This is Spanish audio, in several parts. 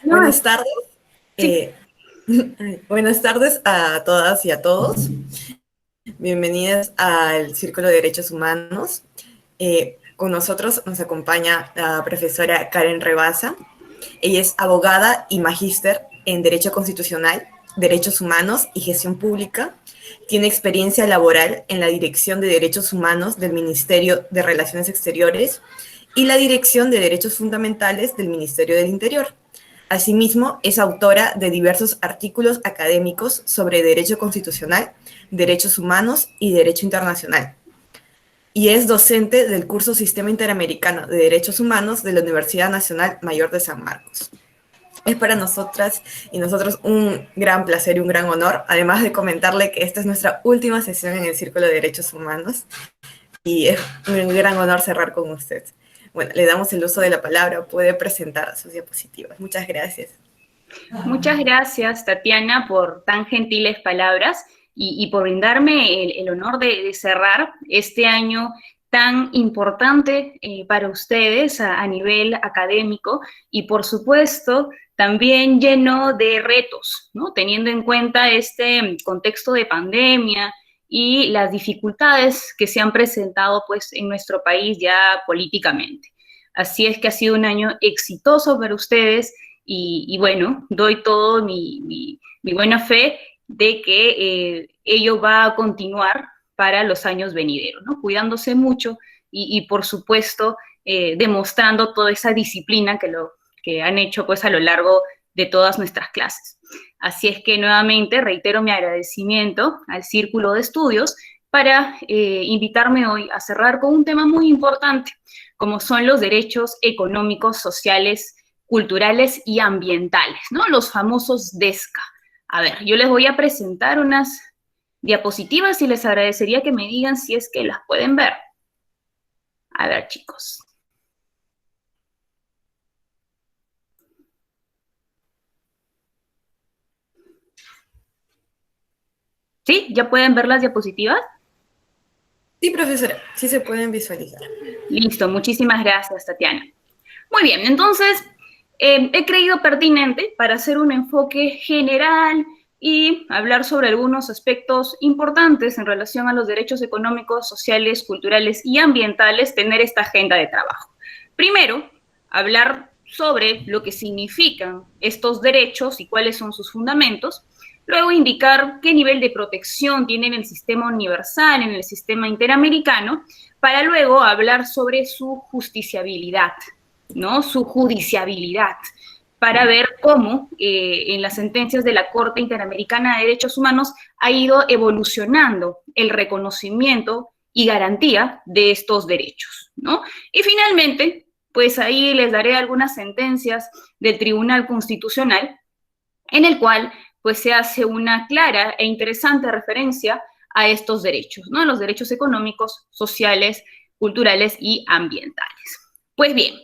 No, Buenas tardes. sí, eh, Buenas tardes a todas y a todos. Bienvenidas al Círculo de Derechos Humanos. Con nosotros nos acompaña la profesora Karen Rebasa. Ella es abogada y magíster en Derecho Constitucional, Derechos Humanos y Gestión Pública. Tiene experiencia laboral en la Dirección de Derechos Humanos del Ministerio de Relaciones Exteriores y la Dirección de Derechos Fundamentales del Ministerio del Interior. Asimismo, es autora de diversos artículos académicos sobre derecho constitucional, derechos humanos y derecho internacional. Y es docente del curso Sistema Interamericano de Derechos Humanos de la Universidad Nacional Mayor de San Marcos. Es para nosotras y nosotros un gran placer y un gran honor, además de comentarle que esta es nuestra última sesión en el Círculo de Derechos Humanos y es un gran honor cerrar con usted. Bueno, le damos el uso de la palabra, puede presentar sus diapositivas. Muchas gracias. muchas gracias, Tatiana, por tan gentiles palabras y por brindarme el honor de cerrar este año tan importante para ustedes a nivel académico y, por supuesto, también lleno de retos, ¿no? Teniendo en cuenta este contexto de pandemia y las dificultades que se han presentado, pues, en nuestro país ya políticamente. Así es que ha sido un año exitoso para ustedes y bueno, doy todo mi buena fe de que ello va a continuar para los años venideros, ¿no? Cuidándose mucho y por supuesto, demostrando toda esa disciplina que han hecho pues a lo largo de todas nuestras clases. Así es que nuevamente reitero mi agradecimiento al Círculo de Estudios para invitarme hoy a cerrar con un tema muy importante, como son los derechos económicos, sociales, culturales y ambientales, ¿no? Los famosos DESCA. A ver, yo les voy a presentar unas diapositivas y les agradecería que me digan si es que las pueden ver. A ver, chicos. ¿Sí? ¿Ya pueden ver las diapositivas? Sí, profesora, sí se pueden visualizar. Listo, muchísimas gracias, Tatiana. Muy bien, entonces he creído pertinente para hacer un enfoque general y hablar sobre algunos aspectos importantes en relación a los derechos económicos, sociales, culturales y ambientales, tener esta agenda de trabajo. Primero, hablar sobre lo que significan estos derechos y cuáles son sus fundamentos. Luego, indicar qué nivel de protección tiene en el sistema universal, en el sistema interamericano, para luego hablar sobre su justiciabilidad, ¿no? Su judiciabilidad, para ver cómo en las sentencias de la Corte Interamericana de Derechos Humanos ha ido evolucionando el reconocimiento y garantía de estos derechos, ¿no? Y finalmente, pues ahí les daré algunas sentencias del Tribunal Constitucional en el cual pues se hace una clara e interesante referencia a estos derechos, ¿no? Los derechos económicos, sociales, culturales y ambientales. Pues bien,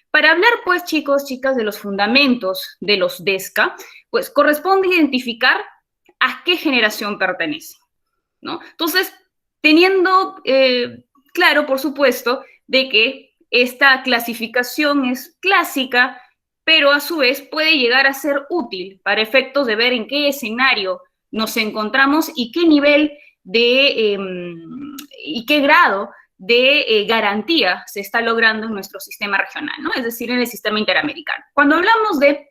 para hablar, pues, chicos, chicas, de los fundamentos de los DESCA, pues corresponde identificar a qué generación pertenece, ¿no? Entonces, teniendo claro, por supuesto, de que esta clasificación es clásica, pero a su vez puede llegar a ser útil para efectos de ver en qué escenario nos encontramos y qué nivel de y qué grado de garantía se está logrando en nuestro sistema regional, ¿no? Es decir, en el sistema interamericano. Cuando hablamos de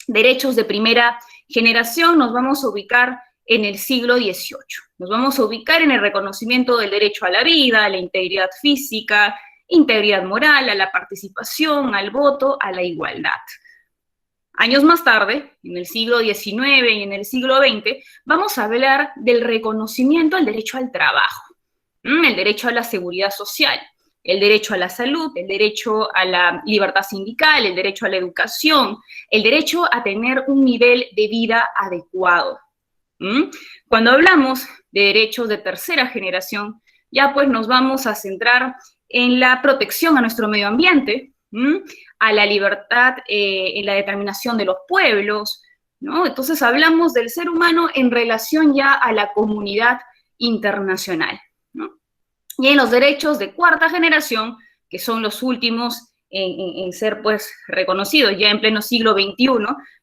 derechos de primera generación, nos vamos a ubicar en el siglo XVIII. Nos vamos a ubicar en el reconocimiento del derecho a la vida, a la integridad física, integridad moral, a la participación, al voto, a la igualdad. Años más tarde, en el siglo XIX y en el siglo XX, vamos a hablar del reconocimiento al derecho al trabajo, el derecho a la seguridad social, el derecho a la salud, el derecho a la libertad sindical, el derecho a la educación, el derecho a tener un nivel de vida adecuado. Cuando hablamos de derechos de tercera generación, ya pues nos vamos a centrar en la protección a nuestro medio ambiente, a la libertad en la determinación de los pueblos, ¿no? Entonces hablamos del ser humano en relación ya a la comunidad internacional, ¿no? Y en los derechos de cuarta generación, que son los últimos en ser pues reconocidos. Ya en pleno siglo XXI,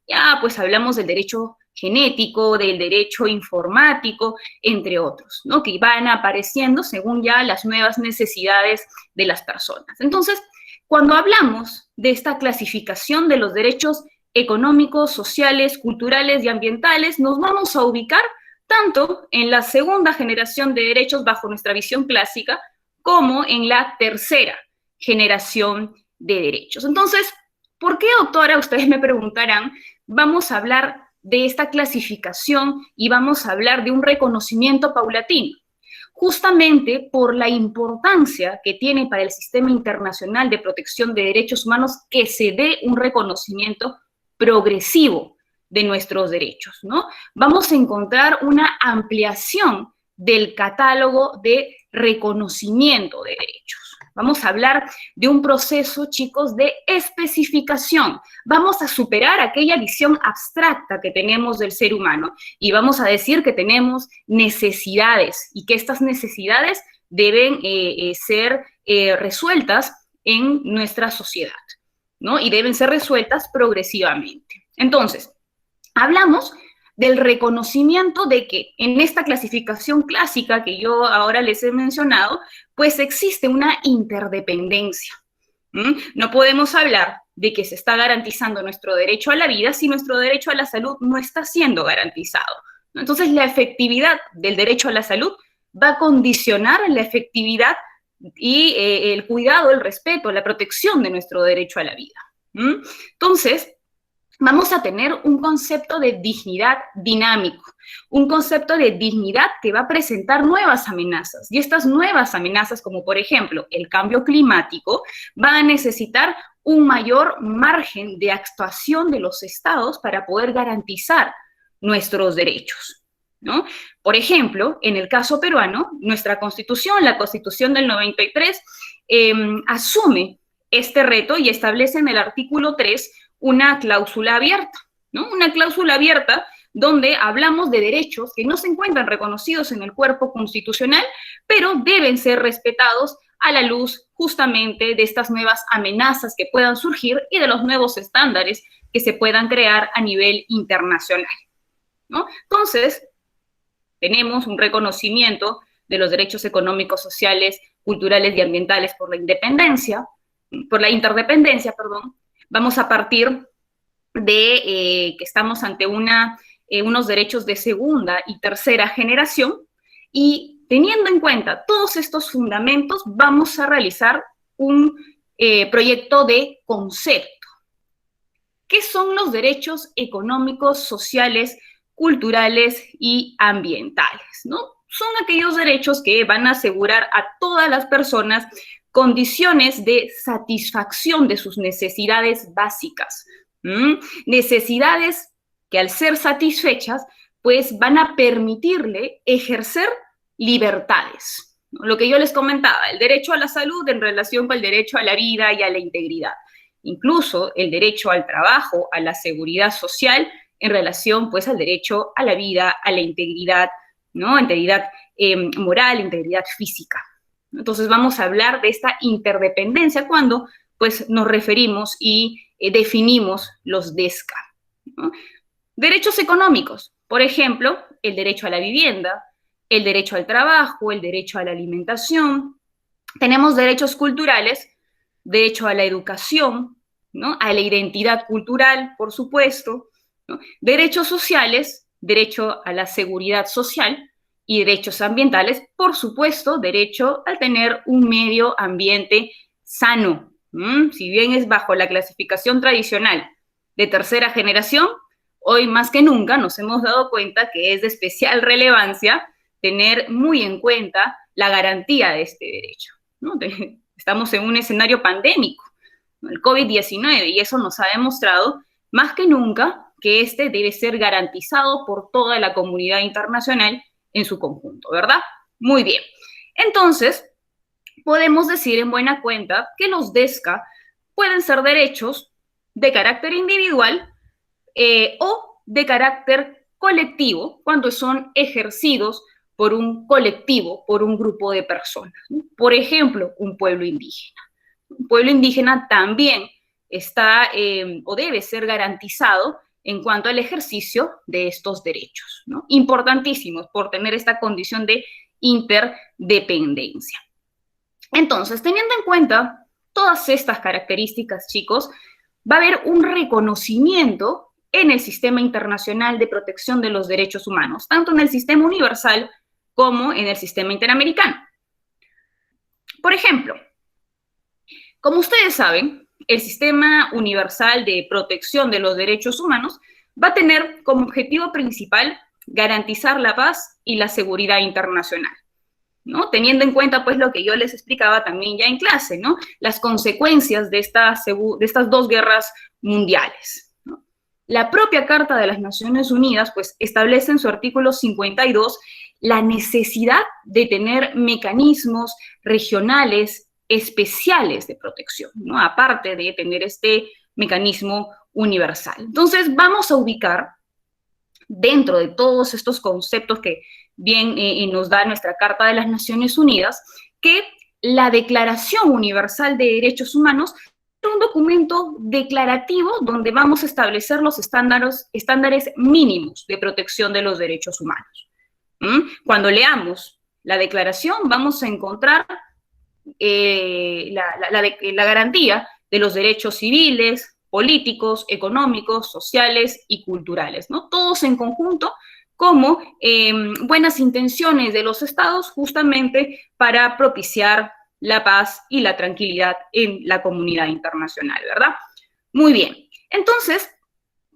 ya pues hablamos del derecho genético, del derecho informático, entre otros, ¿no? Que van apareciendo según ya las nuevas necesidades de las personas. Entonces, cuando hablamos de esta clasificación de los derechos económicos, sociales, culturales y ambientales, nos vamos a ubicar tanto en la segunda generación de derechos bajo nuestra visión clásica, como en la tercera generación de derechos. Entonces, ¿por qué, doctora? Ustedes me preguntarán, vamos a hablar de esta clasificación y vamos a hablar de un reconocimiento paulatino. Justamente por la importancia que tiene para el sistema internacional de protección de derechos humanos que se dé un reconocimiento progresivo de nuestros derechos, ¿no? Vamos a encontrar una ampliación del catálogo de reconocimiento de derechos. Vamos a hablar de un proceso, chicos, de especificación. Vamos a superar aquella visión abstracta que tenemos del ser humano y vamos a decir que tenemos necesidades y que estas necesidades deben ser resueltas en nuestra sociedad, ¿no? Y deben ser resueltas progresivamente. Entonces, hablamos del reconocimiento de que en esta clasificación clásica que yo ahora les he mencionado, pues existe una interdependencia. No podemos hablar de que se está garantizando nuestro derecho a la vida si nuestro derecho a la salud no está siendo garantizado. Entonces, la efectividad del derecho a la salud va a condicionar la efectividad y el cuidado, el respeto, la protección de nuestro derecho a la vida. Entonces, vamos a tener un concepto de dignidad dinámico, un concepto de dignidad que va a presentar nuevas amenazas. Y estas nuevas amenazas, como por ejemplo el cambio climático, van a necesitar un mayor margen de actuación de los estados para poder garantizar nuestros derechos, ¿no? Por ejemplo, en el caso peruano, nuestra Constitución, la Constitución del 93, asume este reto y establece en el artículo 3 una cláusula abierta, ¿no? Una cláusula abierta donde hablamos de derechos que no se encuentran reconocidos en el cuerpo constitucional, pero deben ser respetados a la luz justamente de estas nuevas amenazas que puedan surgir y de los nuevos estándares que se puedan crear a nivel internacional, ¿no? Entonces, tenemos un reconocimiento de los derechos económicos, sociales, culturales y ambientales por la interdependencia, perdón. Vamos a partir de que estamos ante unos derechos de segunda y tercera generación y teniendo en cuenta todos estos fundamentos, vamos a realizar un proyecto de concepto. ¿Qué son los derechos económicos, sociales, culturales y ambientales, ¿no? Son aquellos derechos que van a asegurar a todas las personas condiciones de satisfacción de sus necesidades básicas. Necesidades que al ser satisfechas, pues van a permitirle ejercer libertades. Lo que yo les comentaba, el derecho a la salud en relación con el derecho a la vida y a la integridad. Incluso el derecho al trabajo, a la seguridad social, en relación pues al derecho a la vida, a la integridad, ¿no? Integridad moral, integridad física. Entonces vamos a hablar de esta interdependencia cuando pues nos referimos y definimos los DESCA, ¿no? Derechos económicos, por ejemplo, el derecho a la vivienda, el derecho al trabajo, el derecho a la alimentación. Tenemos derechos culturales, derecho a la educación, ¿no? A la identidad cultural, por supuesto, ¿no? Derechos sociales, derecho a la seguridad social y derechos ambientales, por supuesto, derecho a tener un medio ambiente sano. Si bien es bajo la clasificación tradicional de tercera generación, hoy más que nunca nos hemos dado cuenta que es de especial relevancia tener muy en cuenta la garantía de este derecho, ¿no? Estamos en un escenario pandémico, el COVID-19, y eso nos ha demostrado más que nunca que este debe ser garantizado por toda la comunidad internacional en su conjunto, ¿verdad? Muy bien. Entonces, podemos decir en buena cuenta que los DESCA pueden ser derechos de carácter individual o de carácter colectivo cuando son ejercidos por un colectivo, por un grupo de personas, ¿no? Por ejemplo, un pueblo indígena. pueblo indígena también está o debe ser garantizado en cuanto al ejercicio de estos derechos, ¿no? Importantísimos por tener esta condición de interdependencia. Entonces, teniendo en cuenta todas estas características, chicos, va a haber un reconocimiento en el sistema internacional de protección de los derechos humanos, tanto en el sistema universal como en el sistema interamericano. Por ejemplo, como ustedes saben, el sistema universal de protección de los derechos humanos va a tener como objetivo principal garantizar la paz y la seguridad internacional, ¿no? Teniendo en cuenta, pues, lo que yo les explicaba también ya en clase, ¿no? Las consecuencias de estas dos guerras mundiales, ¿no? La propia Carta de las Naciones Unidas, pues, establece en su artículo 52 la necesidad de tener mecanismos regionales especiales de protección, ¿no? Aparte de tener este mecanismo universal. Entonces, vamos a ubicar dentro de todos estos conceptos que bien nos da nuestra Carta de las Naciones Unidas, que la Declaración Universal de Derechos Humanos es un documento declarativo donde vamos a establecer los estándares mínimos de protección de los derechos humanos. Cuando leamos la declaración vamos a encontrar la garantía de los derechos civiles, políticos, económicos, sociales y culturales, ¿no? Todos en conjunto como buenas intenciones de los estados justamente para propiciar la paz y la tranquilidad en la comunidad internacional, ¿verdad? Muy bien. Entonces,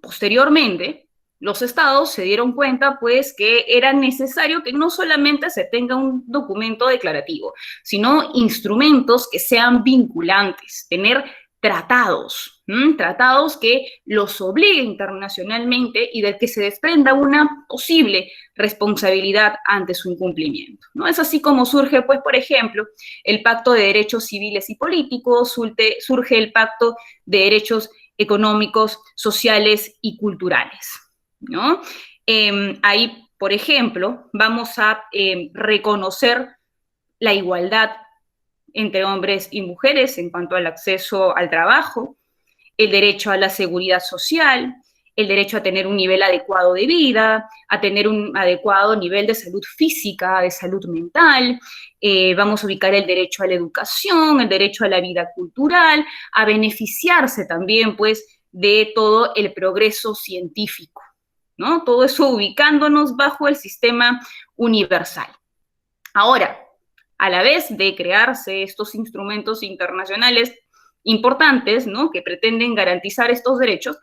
posteriormente, los estados se dieron cuenta, pues, que era necesario que no solamente se tenga un documento declarativo, sino instrumentos que sean vinculantes, tener tratados, tratados que los obliguen internacionalmente y del que se desprenda una posible responsabilidad ante su incumplimiento, ¿no? Es así como surge, pues, por ejemplo, el Pacto de Derechos Civiles y Políticos, surge el Pacto de Derechos Económicos, Sociales y Culturales, ¿no? Ahí, por ejemplo, vamos a reconocer la igualdad entre hombres y mujeres en cuanto al acceso al trabajo, el derecho a la seguridad social, el derecho a tener un nivel adecuado de vida, a tener un adecuado nivel de salud física, de salud mental, vamos a ubicar el derecho a la educación, el derecho a la vida cultural, a beneficiarse también, pues, de todo el progreso científico, ¿no? Todo eso ubicándonos bajo el sistema universal. Ahora, a la vez de crearse estos instrumentos internacionales importantes, ¿no?, que pretenden garantizar estos derechos,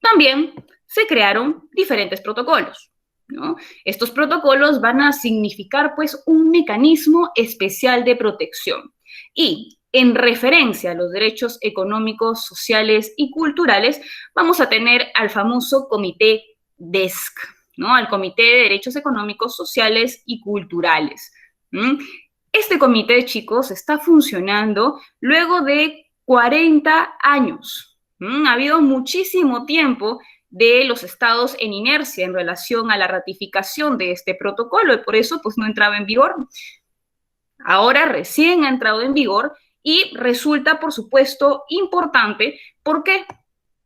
también se crearon diferentes protocolos, ¿no? Estos protocolos van a significar, pues, un mecanismo especial de protección. Y en referencia a los derechos económicos, sociales y culturales, vamos a tener al famoso Comité DESC, ¿no?, al Comité de Derechos Económicos, Sociales y Culturales. Este comité, chicos, está funcionando luego de 40 años. Ha habido muchísimo tiempo de los estados en inercia en relación a la ratificación de este protocolo y por eso, pues, no entraba en vigor. Ahora recién ha entrado en vigor y resulta, por supuesto, importante. ¿Por qué?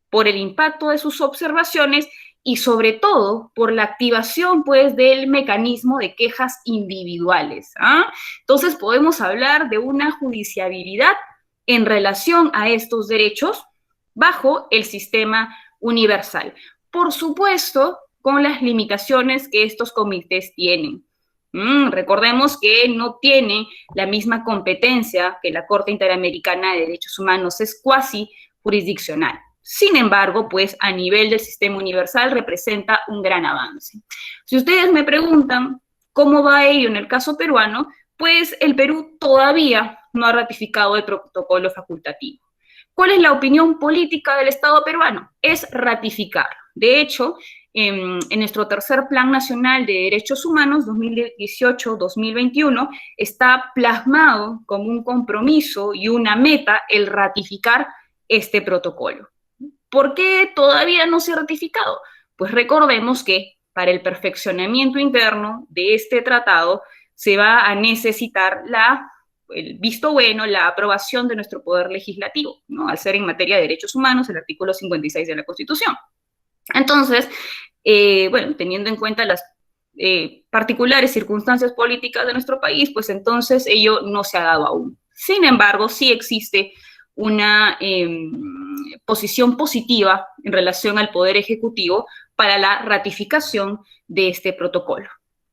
Por el impacto de sus observaciones y sobre todo por la activación, pues, del mecanismo de quejas individuales. Entonces podemos hablar de una judiciabilidad en relación a estos derechos bajo el sistema universal. Por supuesto, con las limitaciones que estos comités tienen. Recordemos que no tiene la misma competencia que la Corte Interamericana de Derechos Humanos, es cuasi jurisdiccional. Sin embargo, pues, a nivel del sistema universal representa un gran avance. Si ustedes me preguntan cómo va ello en el caso peruano, pues el Perú todavía no ha ratificado el protocolo facultativo. ¿Cuál es la opinión política del Estado peruano? Es ratificarlo. De hecho, en nuestro tercer Plan Nacional de Derechos Humanos 2018-2021 está plasmado como un compromiso y una meta el ratificar este protocolo. ¿Por qué todavía no se ha ratificado? Pues recordemos que para el perfeccionamiento interno de este tratado se va a necesitar la el visto bueno, la aprobación de nuestro poder legislativo, ¿no? Al ser en materia de derechos humanos el artículo 56 de la Constitución. Entonces, bueno, teniendo en cuenta las particulares circunstancias políticas de nuestro país, pues entonces ello no se ha dado aún. Sin embargo, sí existe una posición positiva en relación al Poder Ejecutivo para la ratificación de este protocolo.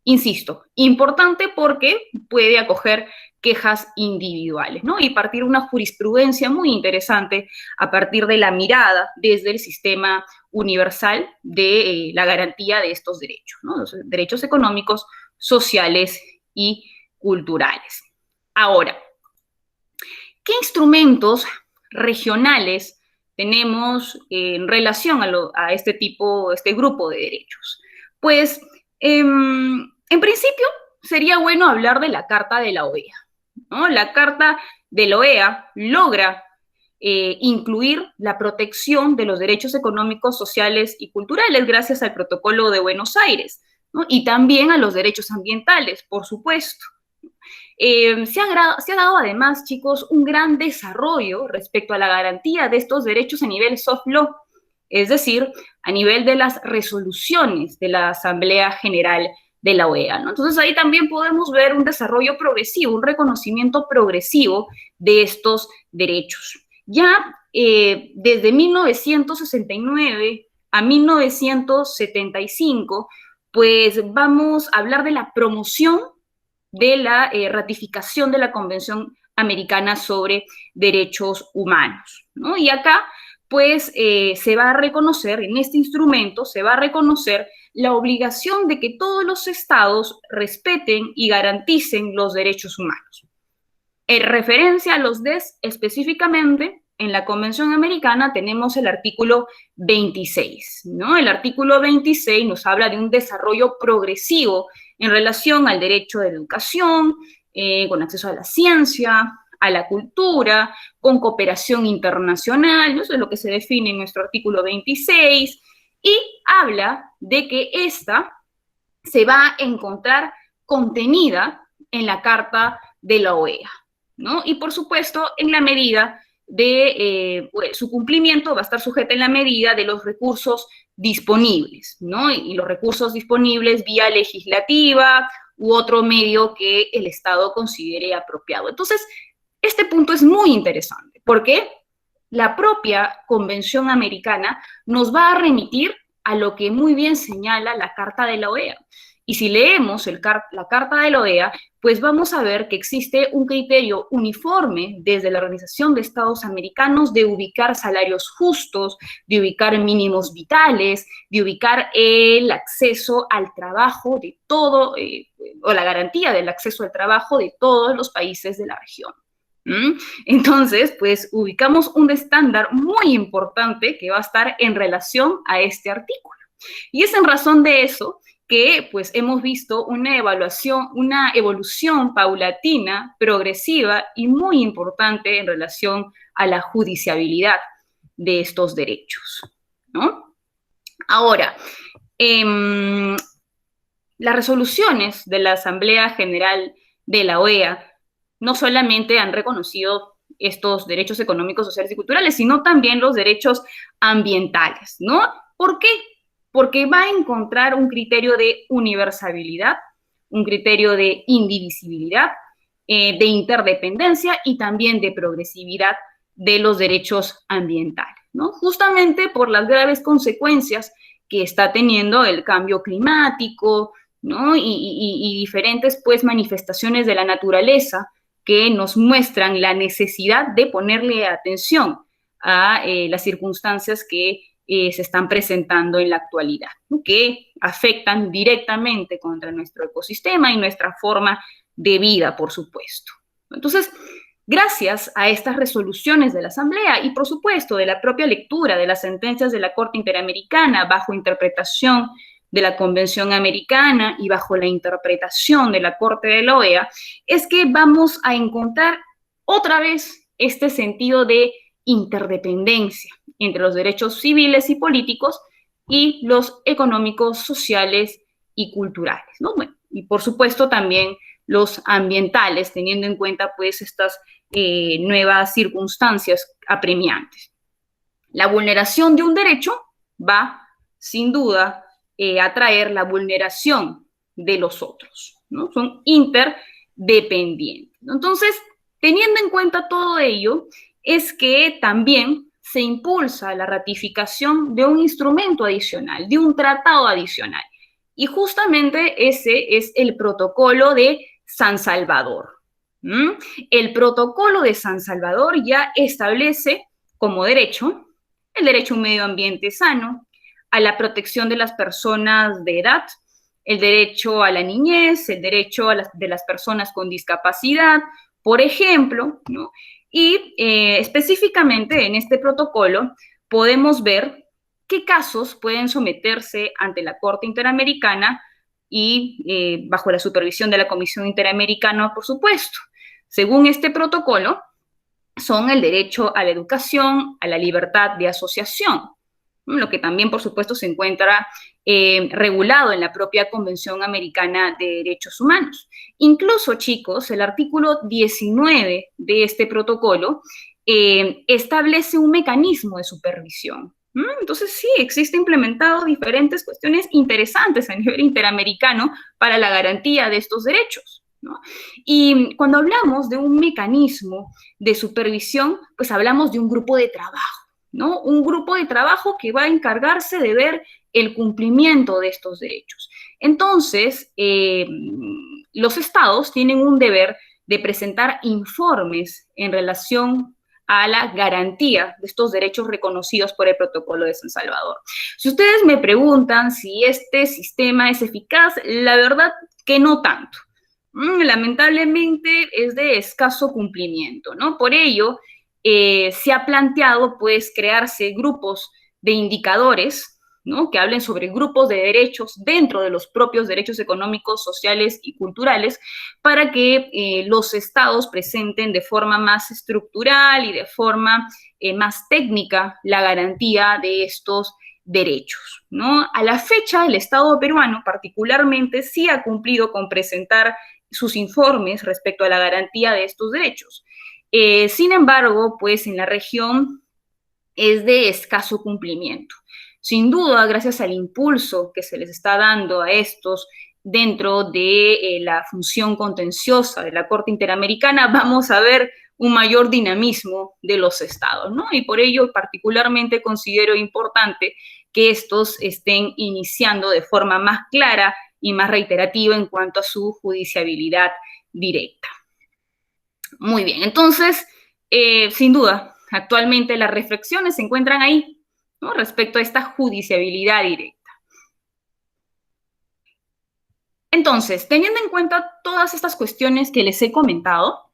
Insisto, importante porque puede acoger quejas individuales, ¿no? Y partir una jurisprudencia muy interesante a partir de la mirada desde el sistema universal de la garantía de estos derechos, ¿no? Los derechos económicos, sociales y culturales. Ahora, ¿qué instrumentos regionales tenemos en relación a este grupo de derechos? Pues, en principio, sería bueno hablar de la Carta de la OEA, ¿no? La Carta de la OEA logra incluir la protección de los derechos económicos, sociales y culturales gracias al Protocolo de Buenos Aires, ¿no? Y también a los derechos ambientales, por supuesto. Se ha dado además, chicos, un gran desarrollo respecto a la garantía de estos derechos a nivel soft law, es decir, a nivel de las resoluciones de la Asamblea General de la OEA, ¿no? Entonces ahí también podemos ver un desarrollo progresivo, un reconocimiento progresivo de estos derechos. Ya desde 1969 a 1975, pues vamos a hablar de la promoción de la ratificación de la Convención Americana sobre Derechos Humanos, ¿no? Y acá, pues, se va a reconocer, en este instrumento, se va a reconocer la obligación de que todos los estados respeten y garanticen los derechos humanos. En referencia a los DES específicamente, en la Convención Americana tenemos el artículo 26, ¿no? El artículo 26 nos habla de un desarrollo progresivo en relación al derecho de la educación, con acceso a la ciencia, a la cultura, con cooperación internacional, ¿no? Eso es lo que se define en nuestro artículo 26, y habla de que esta se va a encontrar contenida en la Carta de la OEA, ¿no? Y por supuesto, en la medida de su cumplimiento va a estar sujeta en la medida de los recursos disponibles, ¿no? Y los recursos disponibles vía legislativa u otro medio que el Estado considere apropiado. Entonces, este punto es muy interesante porque la propia Convención Americana nos va a remitir a lo que muy bien señala la Carta de la OEA. Y si leemos la Carta de la OEA, pues vamos a ver que existe un criterio uniforme desde la Organización de Estados Americanos de ubicar salarios justos, de ubicar mínimos vitales, de ubicar el acceso al trabajo de todo, o la garantía del acceso al trabajo de todos los países de la región. Entonces, pues ubicamos un estándar muy importante que va a estar en relación a este artículo. Y es en razón de eso que pues hemos visto una evolución paulatina, progresiva y muy importante en relación a la judiciabilidad de estos derechos, ¿no? Ahora, las resoluciones de la Asamblea General de la OEA no solamente han reconocido estos derechos económicos, sociales y culturales, sino también los derechos ambientales, ¿no? ¿Por qué? Porque va a encontrar un criterio de universalidad, un criterio de indivisibilidad, de interdependencia y también de progresividad de los derechos ambientales, ¿no? Justamente por las graves consecuencias que está teniendo el cambio climático, ¿no? Y diferentes, pues, manifestaciones de la naturaleza que nos muestran la necesidad de ponerle atención a las circunstancias que se están presentando en la actualidad, ¿no? Que afectan directamente contra nuestro ecosistema y nuestra forma de vida, por supuesto. Entonces, gracias a estas resoluciones de la Asamblea y, por supuesto, de la propia lectura de las sentencias de la Corte Interamericana bajo interpretación de la Convención Americana y bajo la interpretación de la Corte de la OEA, es que vamos a encontrar otra vez este sentido de interdependencia entre los derechos civiles y políticos y los económicos, sociales y culturales, ¿no? Bueno, y por supuesto también los ambientales, teniendo en cuenta pues estas nuevas circunstancias apremiantes. La vulneración de un derecho va, sin duda, a traer la vulneración de los otros, ¿no? Son interdependientes. Entonces, teniendo en cuenta todo ello, es que también se impulsa la ratificación de un instrumento adicional, de un tratado adicional. Y justamente ese es el Protocolo de San Salvador. El Protocolo de San Salvador ya establece como derecho el derecho a un medio ambiente sano, a la protección de las personas de edad, el derecho a la niñez, el derecho de las personas con discapacidad, por ejemplo, ¿no? Y específicamente en este protocolo podemos ver qué casos pueden someterse ante la Corte Interamericana y bajo la supervisión de la Comisión Interamericana, por supuesto. Según este protocolo, son el derecho a la educación, a la libertad de asociación, lo que también, por supuesto, se encuentra regulado en la propia Convención Americana de Derechos Humanos. Incluso, chicos, el artículo 19 de este protocolo establece un mecanismo de supervisión. Entonces, sí, existe implementado diferentes cuestiones interesantes a nivel interamericano para la garantía de estos derechos, ¿no? Y cuando hablamos de un mecanismo de supervisión, pues hablamos de un grupo de trabajo, ¿no? Un grupo de trabajo que va a encargarse de ver el cumplimiento de estos derechos. Entonces, los estados tienen un deber de presentar informes en relación a la garantía de estos derechos reconocidos por el Protocolo de San Salvador. Si ustedes me preguntan si este sistema es eficaz, la verdad que no tanto. Lamentablemente es de escaso cumplimiento, ¿no? Por ello, se ha planteado, pues, crearse grupos de indicadores, ¿no? Que hablen sobre grupos de derechos dentro de los propios derechos económicos, sociales y culturales, para que los estados presenten de forma más estructural y de forma más técnica la garantía de estos derechos, ¿no? A la fecha, el Estado peruano particularmente sí ha cumplido con presentar sus informes respecto a la garantía de estos derechos. Sin embargo, pues en la región es de escaso cumplimiento. Sin duda, gracias al impulso que se les está dando a estos dentro de la función contenciosa de la Corte Interamericana, vamos a ver un mayor dinamismo de los estados, ¿no? Y por ello, particularmente considero importante que estos estén iniciando de forma más clara y más reiterativa en cuanto a su judiciabilidad directa. Muy bien, entonces, sin duda, actualmente las reflexiones se encuentran ahí, ¿no? Respecto a esta judiciabilidad directa. Entonces, teniendo en cuenta todas estas cuestiones que les he comentado,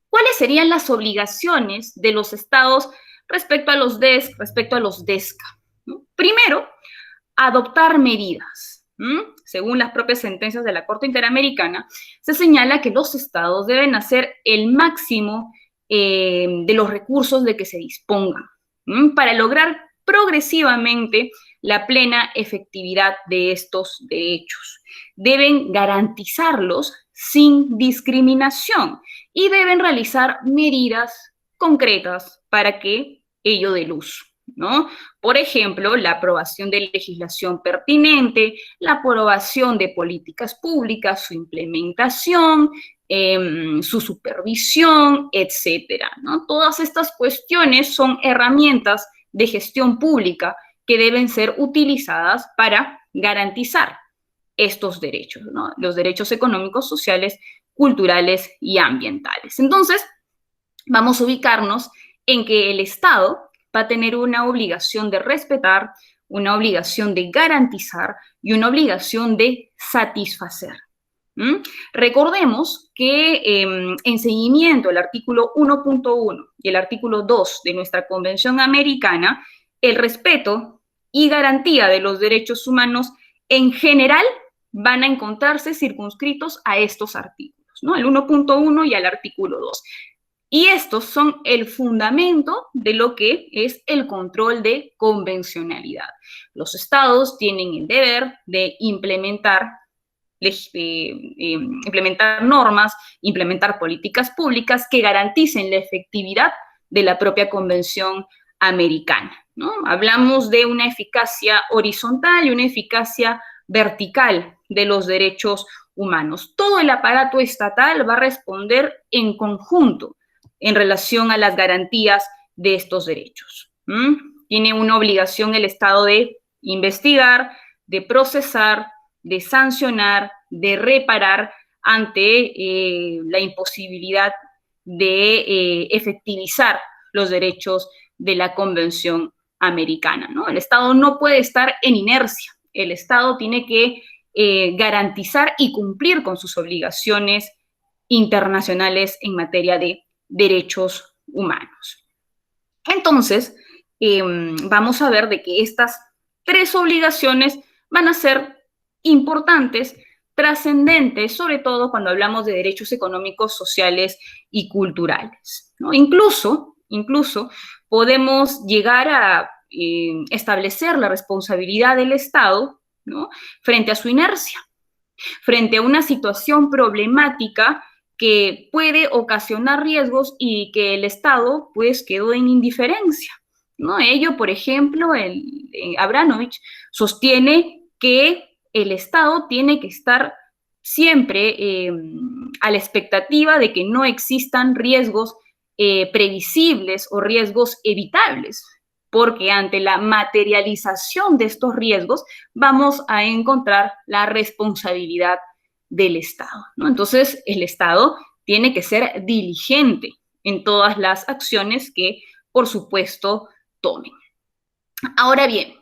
¿cuáles serían las obligaciones de los estados respecto a los DESC, respecto a los DESCA? ¿No? Primero, adoptar medidas. Según las propias sentencias de la Corte Interamericana, se señala que los estados deben hacer el máximo de los recursos de que se dispongan para lograr progresivamente la plena efectividad de estos derechos. Deben garantizarlos sin discriminación y deben realizar medidas concretas para que ello dé luz, ¿no? Por ejemplo, la aprobación de legislación pertinente, la aprobación de políticas públicas, su implementación, su supervisión, etcétera, ¿no? Todas estas cuestiones son herramientas de gestión pública que deben ser utilizadas para garantizar estos derechos, ¿no? Los derechos económicos, sociales, culturales y ambientales. Entonces, vamos a ubicarnos en que el Estado va a tener una obligación de respetar, una obligación de garantizar y una obligación de satisfacer. Recordemos que en seguimiento al artículo 1.1 y el artículo 2 de nuestra Convención Americana, el respeto y garantía de los derechos humanos en general van a encontrarse circunscritos a estos artículos, ¿no? Al 1.1 y al artículo 2. Y estos son el fundamento de lo que es el control de convencionalidad. Los estados tienen el deber de implementar implementar normas, implementar políticas públicas que garanticen la efectividad de la propia Convención Americana, ¿no? Hablamos de una eficacia horizontal y una eficacia vertical de los derechos humanos. Todo el aparato estatal va a responder en conjunto en relación a las garantías de estos derechos. Tiene una obligación el Estado de investigar, de procesar, de sancionar, de reparar ante la imposibilidad de efectivizar los derechos de la Convención Americana, ¿no? El Estado no puede estar en inercia. El Estado tiene que garantizar y cumplir con sus obligaciones internacionales en materia de derechos humanos. Entonces, vamos a ver de que estas tres obligaciones van a ser importantes, trascendentes, sobre todo cuando hablamos de derechos económicos, sociales y culturales, ¿no? Incluso podemos llegar a establecer la responsabilidad del Estado, ¿no?, frente a su inercia, frente a una situación problemática que puede ocasionar riesgos y que el Estado pues quedó en indiferencia, ¿no? Ello, por ejemplo, Abramovich sostiene que el Estado tiene que estar siempre a la expectativa de que no existan riesgos previsibles o riesgos evitables, porque ante la materialización de estos riesgos vamos a encontrar la responsabilidad del Estado, ¿no? Entonces, el Estado tiene que ser diligente en todas las acciones que, por supuesto, tomen. Ahora bien,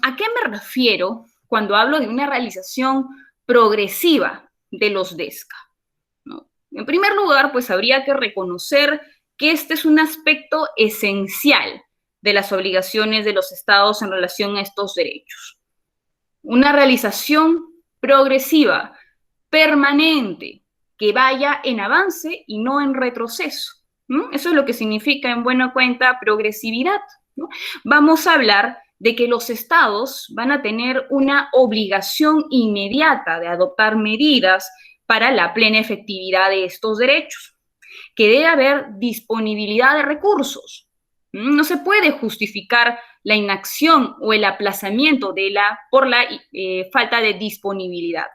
¿a qué me refiero cuando hablo de una realización progresiva de los DESCA? ¿No? En primer lugar, pues habría que reconocer que este es un aspecto esencial de las obligaciones de los estados en relación a estos derechos. Una realización progresiva, permanente, que vaya en avance y no en retroceso, ¿no? Eso es lo que significa en buena cuenta progresividad, ¿no? Vamos a hablar de que los estados van a tener una obligación inmediata de adoptar medidas para la plena efectividad de estos derechos, que debe haber disponibilidad de recursos. No se puede justificar la inacción o el aplazamiento por la falta de disponibilidad,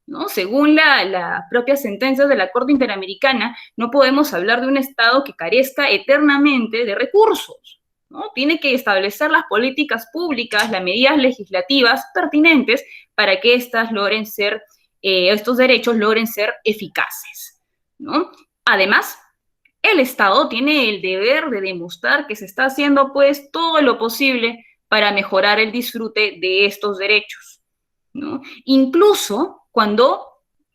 ¿no? Según las propias sentencias de la Corte Interamericana, no podemos hablar de un Estado que carezca eternamente de recursos, ¿no? Tiene que establecer las políticas públicas, las medidas legislativas pertinentes para que estos derechos logren ser eficaces, ¿no? Además, el Estado tiene el deber de demostrar que se está haciendo pues todo lo posible para mejorar el disfrute de estos derechos, ¿no? Incluso cuando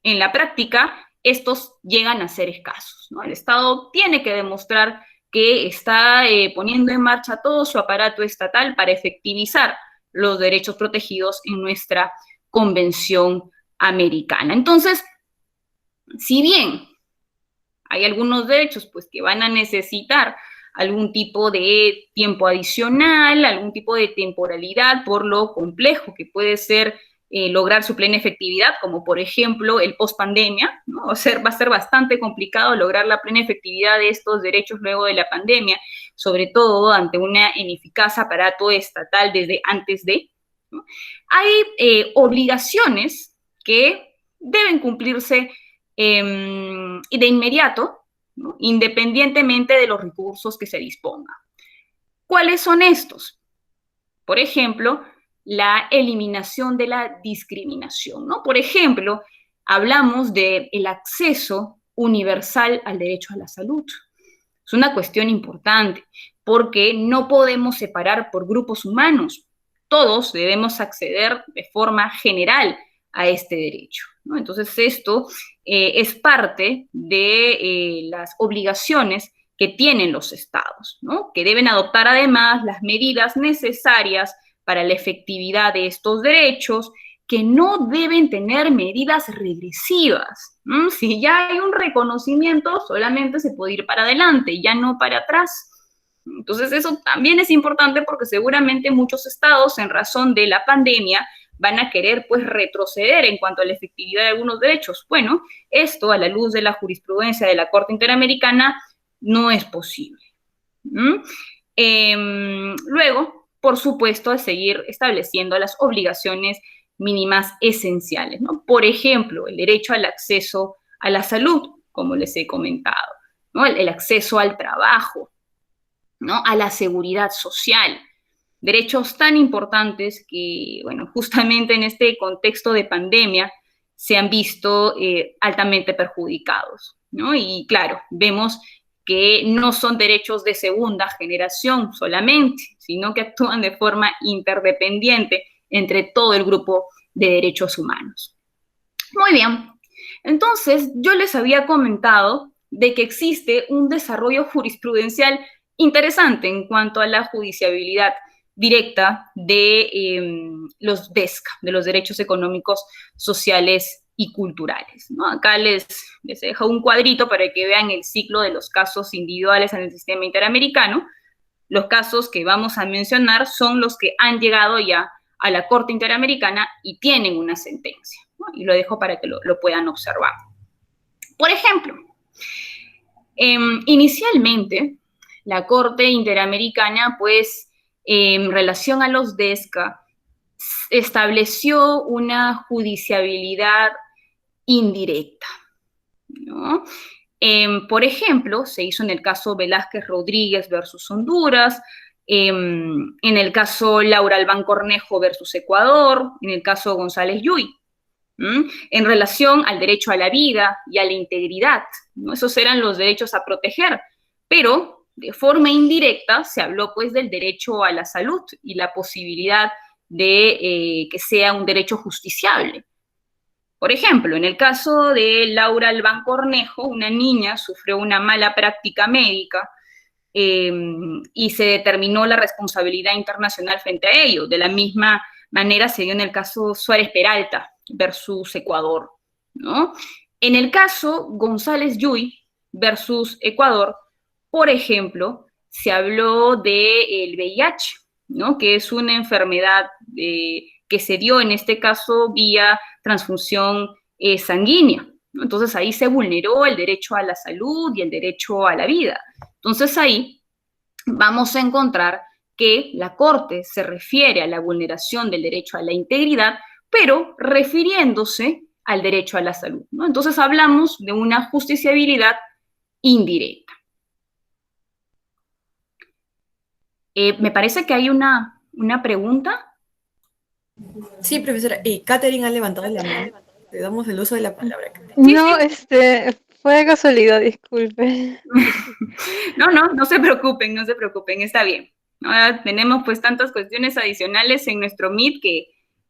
en la práctica estos llegan a ser escasos, ¿no? El Estado tiene que demostrar que está poniendo en marcha todo su aparato estatal para efectivizar los derechos protegidos en nuestra Convención Americana. Entonces, si bien hay algunos derechos pues, que van a necesitar algún tipo de tiempo adicional, algún tipo de temporalidad por lo complejo que puede ser lograr su plena efectividad, como por ejemplo el post-pandemia, ¿no? Va a ser bastante complicado lograr la plena efectividad de estos derechos luego de la pandemia, sobre todo ante una ineficaz aparato estatal desde antes de, ¿no? Hay obligaciones que deben cumplirse y de inmediato, ¿no?, independientemente de los recursos que se dispongan. ¿Cuáles son estos? Por ejemplo, la eliminación de la discriminación, ¿no? Por ejemplo, hablamos del acceso universal al derecho a la salud. Es una cuestión importante porque no podemos separar por grupos humanos. Todos debemos acceder de forma general a este derecho, ¿no? Entonces, esto es parte de las obligaciones que tienen los estados, ¿no?, que deben adoptar además las medidas necesarias para la efectividad de estos derechos, que no deben tener medidas regresivas. Si ya hay un reconocimiento, solamente se puede ir para adelante, ya no para atrás. Entonces, eso también es importante porque seguramente muchos estados, en razón de la pandemia, van a querer pues retroceder en cuanto a la efectividad de algunos derechos. Bueno, esto a la luz de la jurisprudencia de la Corte Interamericana no es posible. Luego, por supuesto, a seguir estableciendo las obligaciones mínimas esenciales, ¿no? Por ejemplo, el derecho al acceso a la salud, como les he comentado, ¿no? El acceso al trabajo, ¿no? A la seguridad social, derechos tan importantes que, bueno, justamente en este contexto de pandemia se han visto altamente perjudicados, ¿no? Y claro, vemos que no son derechos de segunda generación solamente, sino que actúan de forma interdependiente entre todo el grupo de derechos humanos. Muy bien, entonces yo les había comentado de que existe un desarrollo jurisprudencial interesante en cuanto a la judiciabilidad directa de los DESCA, de los derechos económicos, sociales y culturales, ¿no? Acá les dejo un cuadrito para que vean el ciclo de los casos individuales en el sistema interamericano. Los casos que vamos a mencionar son los que han llegado ya a la Corte Interamericana y tienen una sentencia, ¿no? Y lo dejo para que lo puedan observar. Por ejemplo, inicialmente, la Corte Interamericana, pues, en relación a los DESCA, estableció una judiciabilidad indirecta, ¿no? Por ejemplo, se hizo en el caso Velázquez Rodríguez versus Honduras, en el caso Laura Albán Cornejo versus Ecuador, en el caso González Yuy, en relación al derecho a la vida y a la integridad, ¿no? Esos eran los derechos a proteger, pero de forma indirecta se habló pues del derecho a la salud y la posibilidad de que sea un derecho justiciable. Por ejemplo, en el caso de Laura Albán Cornejo, una niña sufrió una mala práctica médica y se determinó la responsabilidad internacional frente a ello. De la misma manera se dio en el caso Suárez Peralta versus Ecuador, ¿no? En el caso González Yuy versus Ecuador, por ejemplo, se habló del VIH, ¿no? Que es una enfermedad que se dio en este caso vía transfusión sanguínea, ¿no? Entonces ahí se vulneró el derecho a la salud y el derecho a la vida. Entonces ahí vamos a encontrar que la Corte se refiere a la vulneración del derecho a la integridad, pero refiriéndose al derecho a la salud, ¿no? Entonces hablamos de una justiciabilidad indirecta. Me parece que hay una pregunta. Sí, profesora. Y Catherine ha levantado la mano. Le damos el uso de la palabra. No, fue de casualidad, disculpe. No se preocupen, está bien. Ahora tenemos pues tantas cuestiones adicionales en nuestro Meet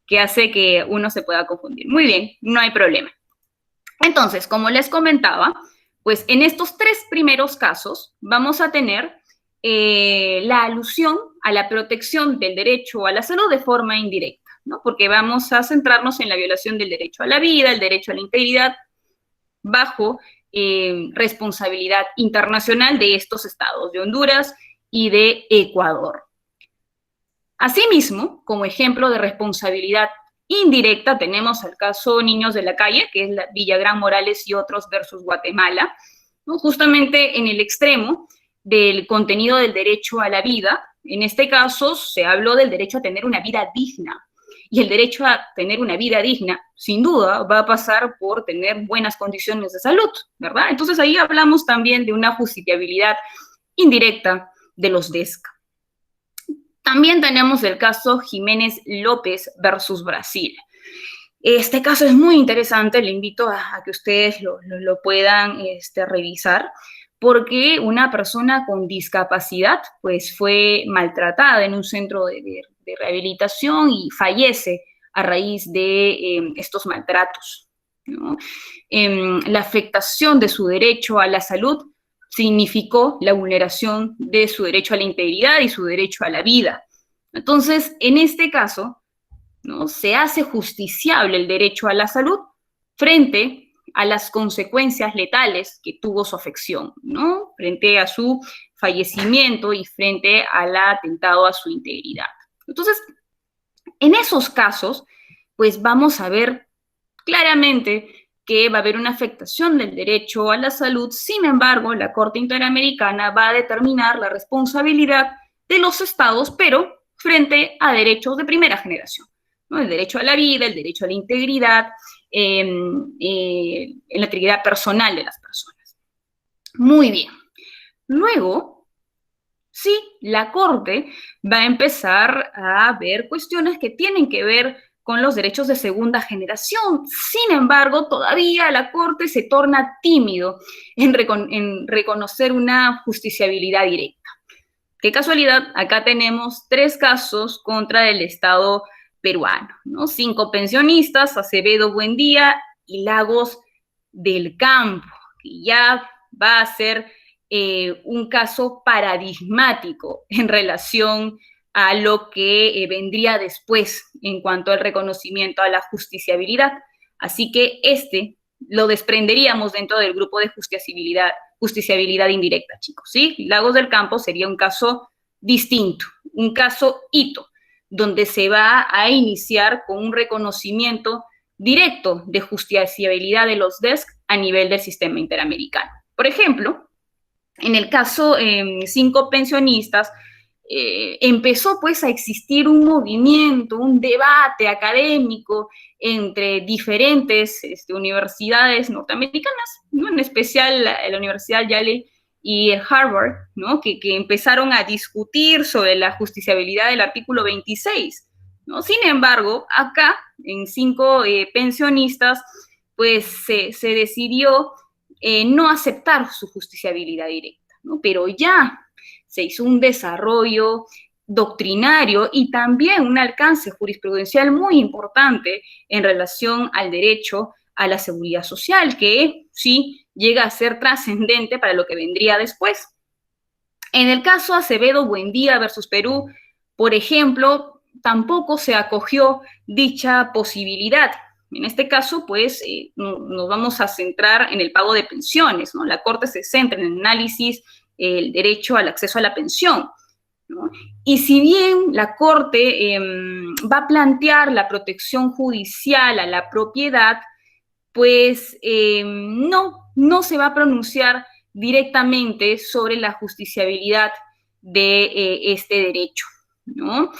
que hace que uno se pueda confundir. Muy bien, no hay problema. Entonces, como les comentaba, pues en estos tres primeros casos vamos a tener la alusión a la protección del derecho a la salud de forma indirecta, ¿no? Porque vamos a centrarnos en la violación del derecho a la vida, el derecho a la integridad, bajo responsabilidad internacional de estos estados, de Honduras y de Ecuador. Asimismo, como ejemplo de responsabilidad indirecta, tenemos el caso Niños de la Calle, que es la Villagrán Morales y otros versus Guatemala, ¿no? Justamente en el extremo del contenido del derecho a la vida. En este caso se habló del derecho a tener una vida digna, y el derecho a tener una vida digna, sin duda, va a pasar por tener buenas condiciones de salud, ¿verdad? Entonces ahí hablamos también de una justiciabilidad indirecta de los DESCA. También tenemos el caso Jiménez López versus Brasil. Este caso es muy interesante, le invito a que ustedes lo puedan revisar, porque una persona con discapacidad pues fue maltratada en un centro de rehabilitación y fallece a raíz de estos maltratos, ¿no? La afectación de su derecho a la salud significó la vulneración de su derecho a la integridad y su derecho a la vida. Entonces, en este caso, ¿no?, se hace justiciable el derecho a la salud frente a las consecuencias letales que tuvo su afección, ¿no?, frente a su fallecimiento y frente al atentado a su integridad. Entonces, en esos casos, pues vamos a ver claramente que va a haber una afectación del derecho a la salud. Sin embargo, la Corte Interamericana va a determinar la responsabilidad de los estados, pero frente a derechos de primera generación, ¿no? El derecho a la vida, el derecho a la integridad, en la integridad personal de las personas. Muy bien. Luego, sí, la Corte va a empezar a ver cuestiones que tienen que ver con los derechos de segunda generación. Sin embargo, todavía la Corte se torna tímido en reconocer una justiciabilidad directa. Qué casualidad, acá tenemos 3 casos contra el Estado peruano, ¿no? 5 pensionistas, Acevedo Buendía y Lagos del Campo, que ya va a ser un caso paradigmático en relación a lo que vendría después en cuanto al reconocimiento a la justiciabilidad. Así que lo desprenderíamos dentro del grupo de justiciabilidad indirecta, chicos, ¿sí? Lagos del Campo sería un caso distinto, un caso hito, donde se va a iniciar con un reconocimiento directo de justiciabilidad de los DESC a nivel del sistema interamericano. Por ejemplo, en el caso 5 pensionistas, empezó pues a existir un movimiento, un debate académico entre diferentes universidades norteamericanas, ¿no? En especial la Universidad Yale y Harvard, ¿no? que empezaron a discutir sobre la justiciabilidad del artículo 26, ¿no? Sin embargo, acá, en 5 pensionistas, pues se decidió no aceptar su justiciabilidad directa, ¿no? Pero ya se hizo un desarrollo doctrinario y también un alcance jurisprudencial muy importante en relación al derecho a la seguridad social, que sí llega a ser trascendente para lo que vendría después. En el caso Acevedo Buendía versus Perú, por ejemplo, tampoco se acogió dicha posibilidad. En este caso, pues, nos vamos a centrar en el pago de pensiones, ¿no? La Corte se centra en el análisis el derecho al acceso a la pensión, ¿no? Y si bien la Corte va a plantear la protección judicial a la propiedad, pues no se va a pronunciar directamente sobre la justiciabilidad de este derecho, ¿no?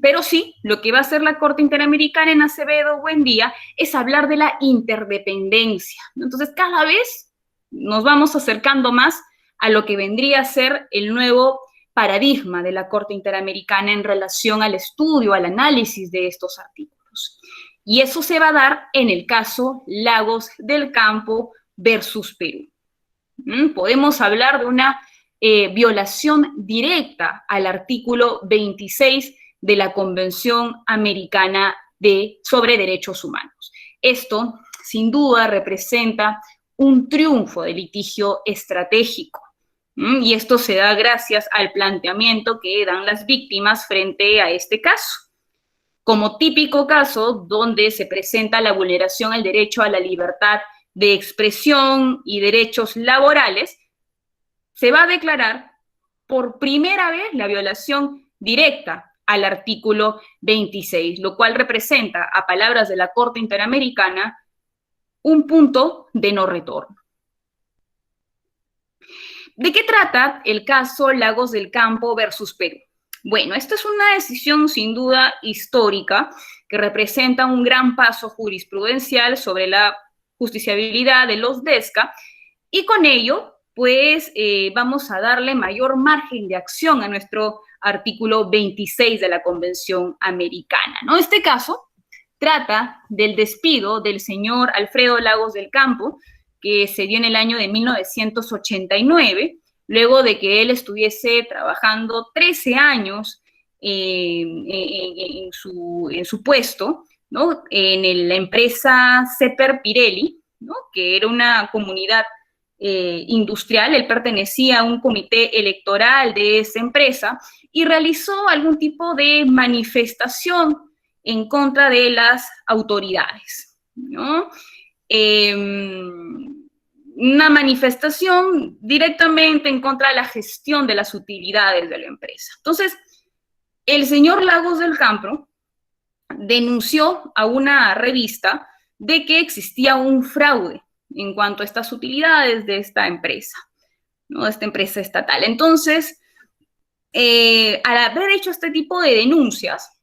Pero sí, lo que va a hacer la Corte Interamericana en Acevedo Buendía es hablar de la interdependencia, ¿no? Entonces, cada vez nos vamos acercando más a lo que vendría a ser el nuevo paradigma de la Corte Interamericana en relación al estudio, al análisis de estos artículos. Y eso se va a dar en el caso Lagos del Campo versus Perú. Podemos hablar de una violación directa al artículo 26 de la Convención Americana sobre Derechos Humanos. Esto, sin duda, representa un triunfo de litigio estratégico. Y esto se da gracias al planteamiento que dan las víctimas frente a este caso. Como típico caso donde se presenta la vulneración al derecho a la libertad de expresión y derechos laborales, se va a declarar por primera vez la violación directa al artículo 26, lo cual representa, a palabras de la Corte Interamericana, un punto de no retorno. ¿De qué trata el caso Lagos del Campo versus Perú? Bueno, esta es una decisión sin duda histórica que representa un gran paso jurisprudencial sobre la justiciabilidad de los DESCA y con ello, pues, vamos a darle mayor margen de acción a nuestro artículo 26 de la Convención Americana, ¿no? Este caso trata del despido del señor Alfredo Lagos del Campo, que se dio en el año de 1989, luego de que él estuviese trabajando 13 años en su puesto, ¿no? En la empresa Ceper Pirelli, ¿no? Que era una comunidad industrial. Él pertenecía a un comité electoral de esa empresa y realizó algún tipo de manifestación en contra de las autoridades, ¿no? Una manifestación directamente en contra de la gestión de las utilidades de la empresa. Entonces, el señor Lagos del Campo denunció a una revista de que existía un fraude en cuanto a estas utilidades de esta empresa, ¿no? Esta empresa estatal. Entonces, al haber hecho este tipo de denuncias,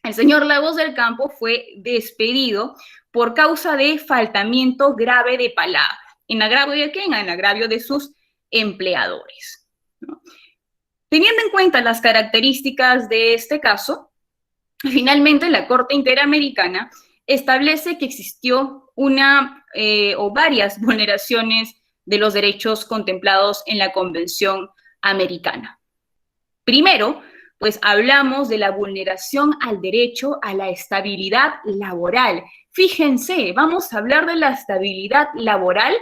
el señor Lagos del Campo fue despedido por causa de faltamiento grave de palabra. ¿En agravio de quién? En agravio de sus empleadores, ¿no? Teniendo en cuenta las características de este caso, finalmente la Corte Interamericana establece que existió una o varias vulneraciones de los derechos contemplados en la Convención Americana. Primero, pues hablamos de la vulneración al derecho a la estabilidad laboral. Fíjense, vamos a hablar de la estabilidad laboral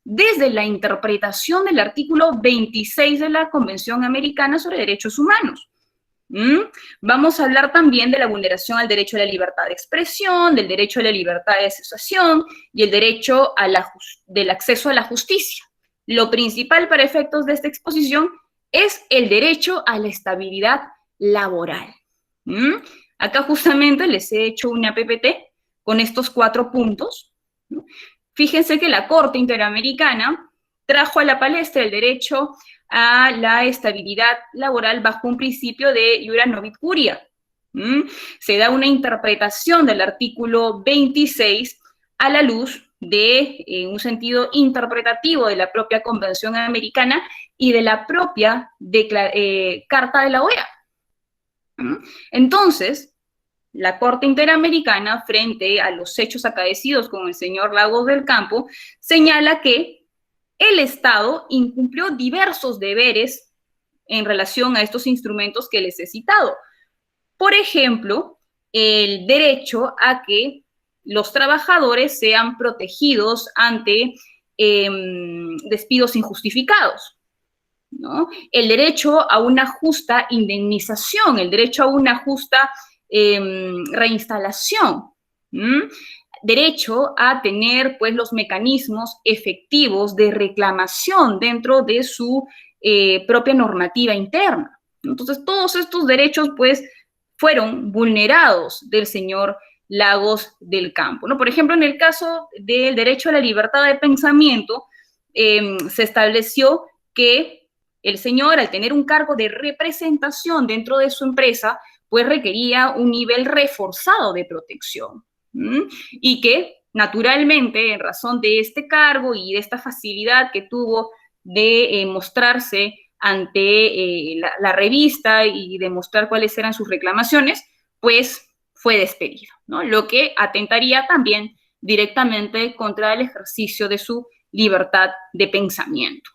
desde la interpretación del artículo 26 de la Convención Americana sobre Derechos Humanos. Vamos a hablar también de la vulneración al derecho a la libertad de expresión, del derecho a la libertad de asociación y el derecho del acceso a la justicia. Lo principal para efectos de esta exposición es el derecho a la estabilidad laboral. Acá justamente les he hecho una PPT con estos 4 puntos, ¿no? Fíjense que la Corte Interamericana trajo a la palestra el derecho a la estabilidad laboral bajo un principio de iura novit curia. Se da una interpretación del artículo 26 a la luz de un sentido interpretativo de la propia Convención Americana y de la propia Carta de la OEA. Entonces, la Corte Interamericana, frente a los hechos acaecidos con el señor Lagos del Campo, señala que el Estado incumplió diversos deberes en relación a estos instrumentos que les he citado. Por ejemplo, el derecho a que los trabajadores sean protegidos ante despidos injustificados, ¿no? El derecho a una justa indemnización, el derecho a una justa reinstalación, derecho a tener pues los mecanismos efectivos de reclamación dentro de su propia normativa interna. Entonces, todos estos derechos pues fueron vulnerados del señor Lagos del Campo, ¿no? Por ejemplo, en el caso del derecho a la libertad de pensamiento, se estableció que el señor, al tener un cargo de representación dentro de su empresa, pues requería un nivel reforzado de protección. Y que, naturalmente, en razón de este cargo y de esta facilidad que tuvo de mostrarse ante la revista y demostrar cuáles eran sus reclamaciones, pues fue despedido, ¿no? Lo que atentaría también directamente contra el ejercicio de su libertad de pensamiento.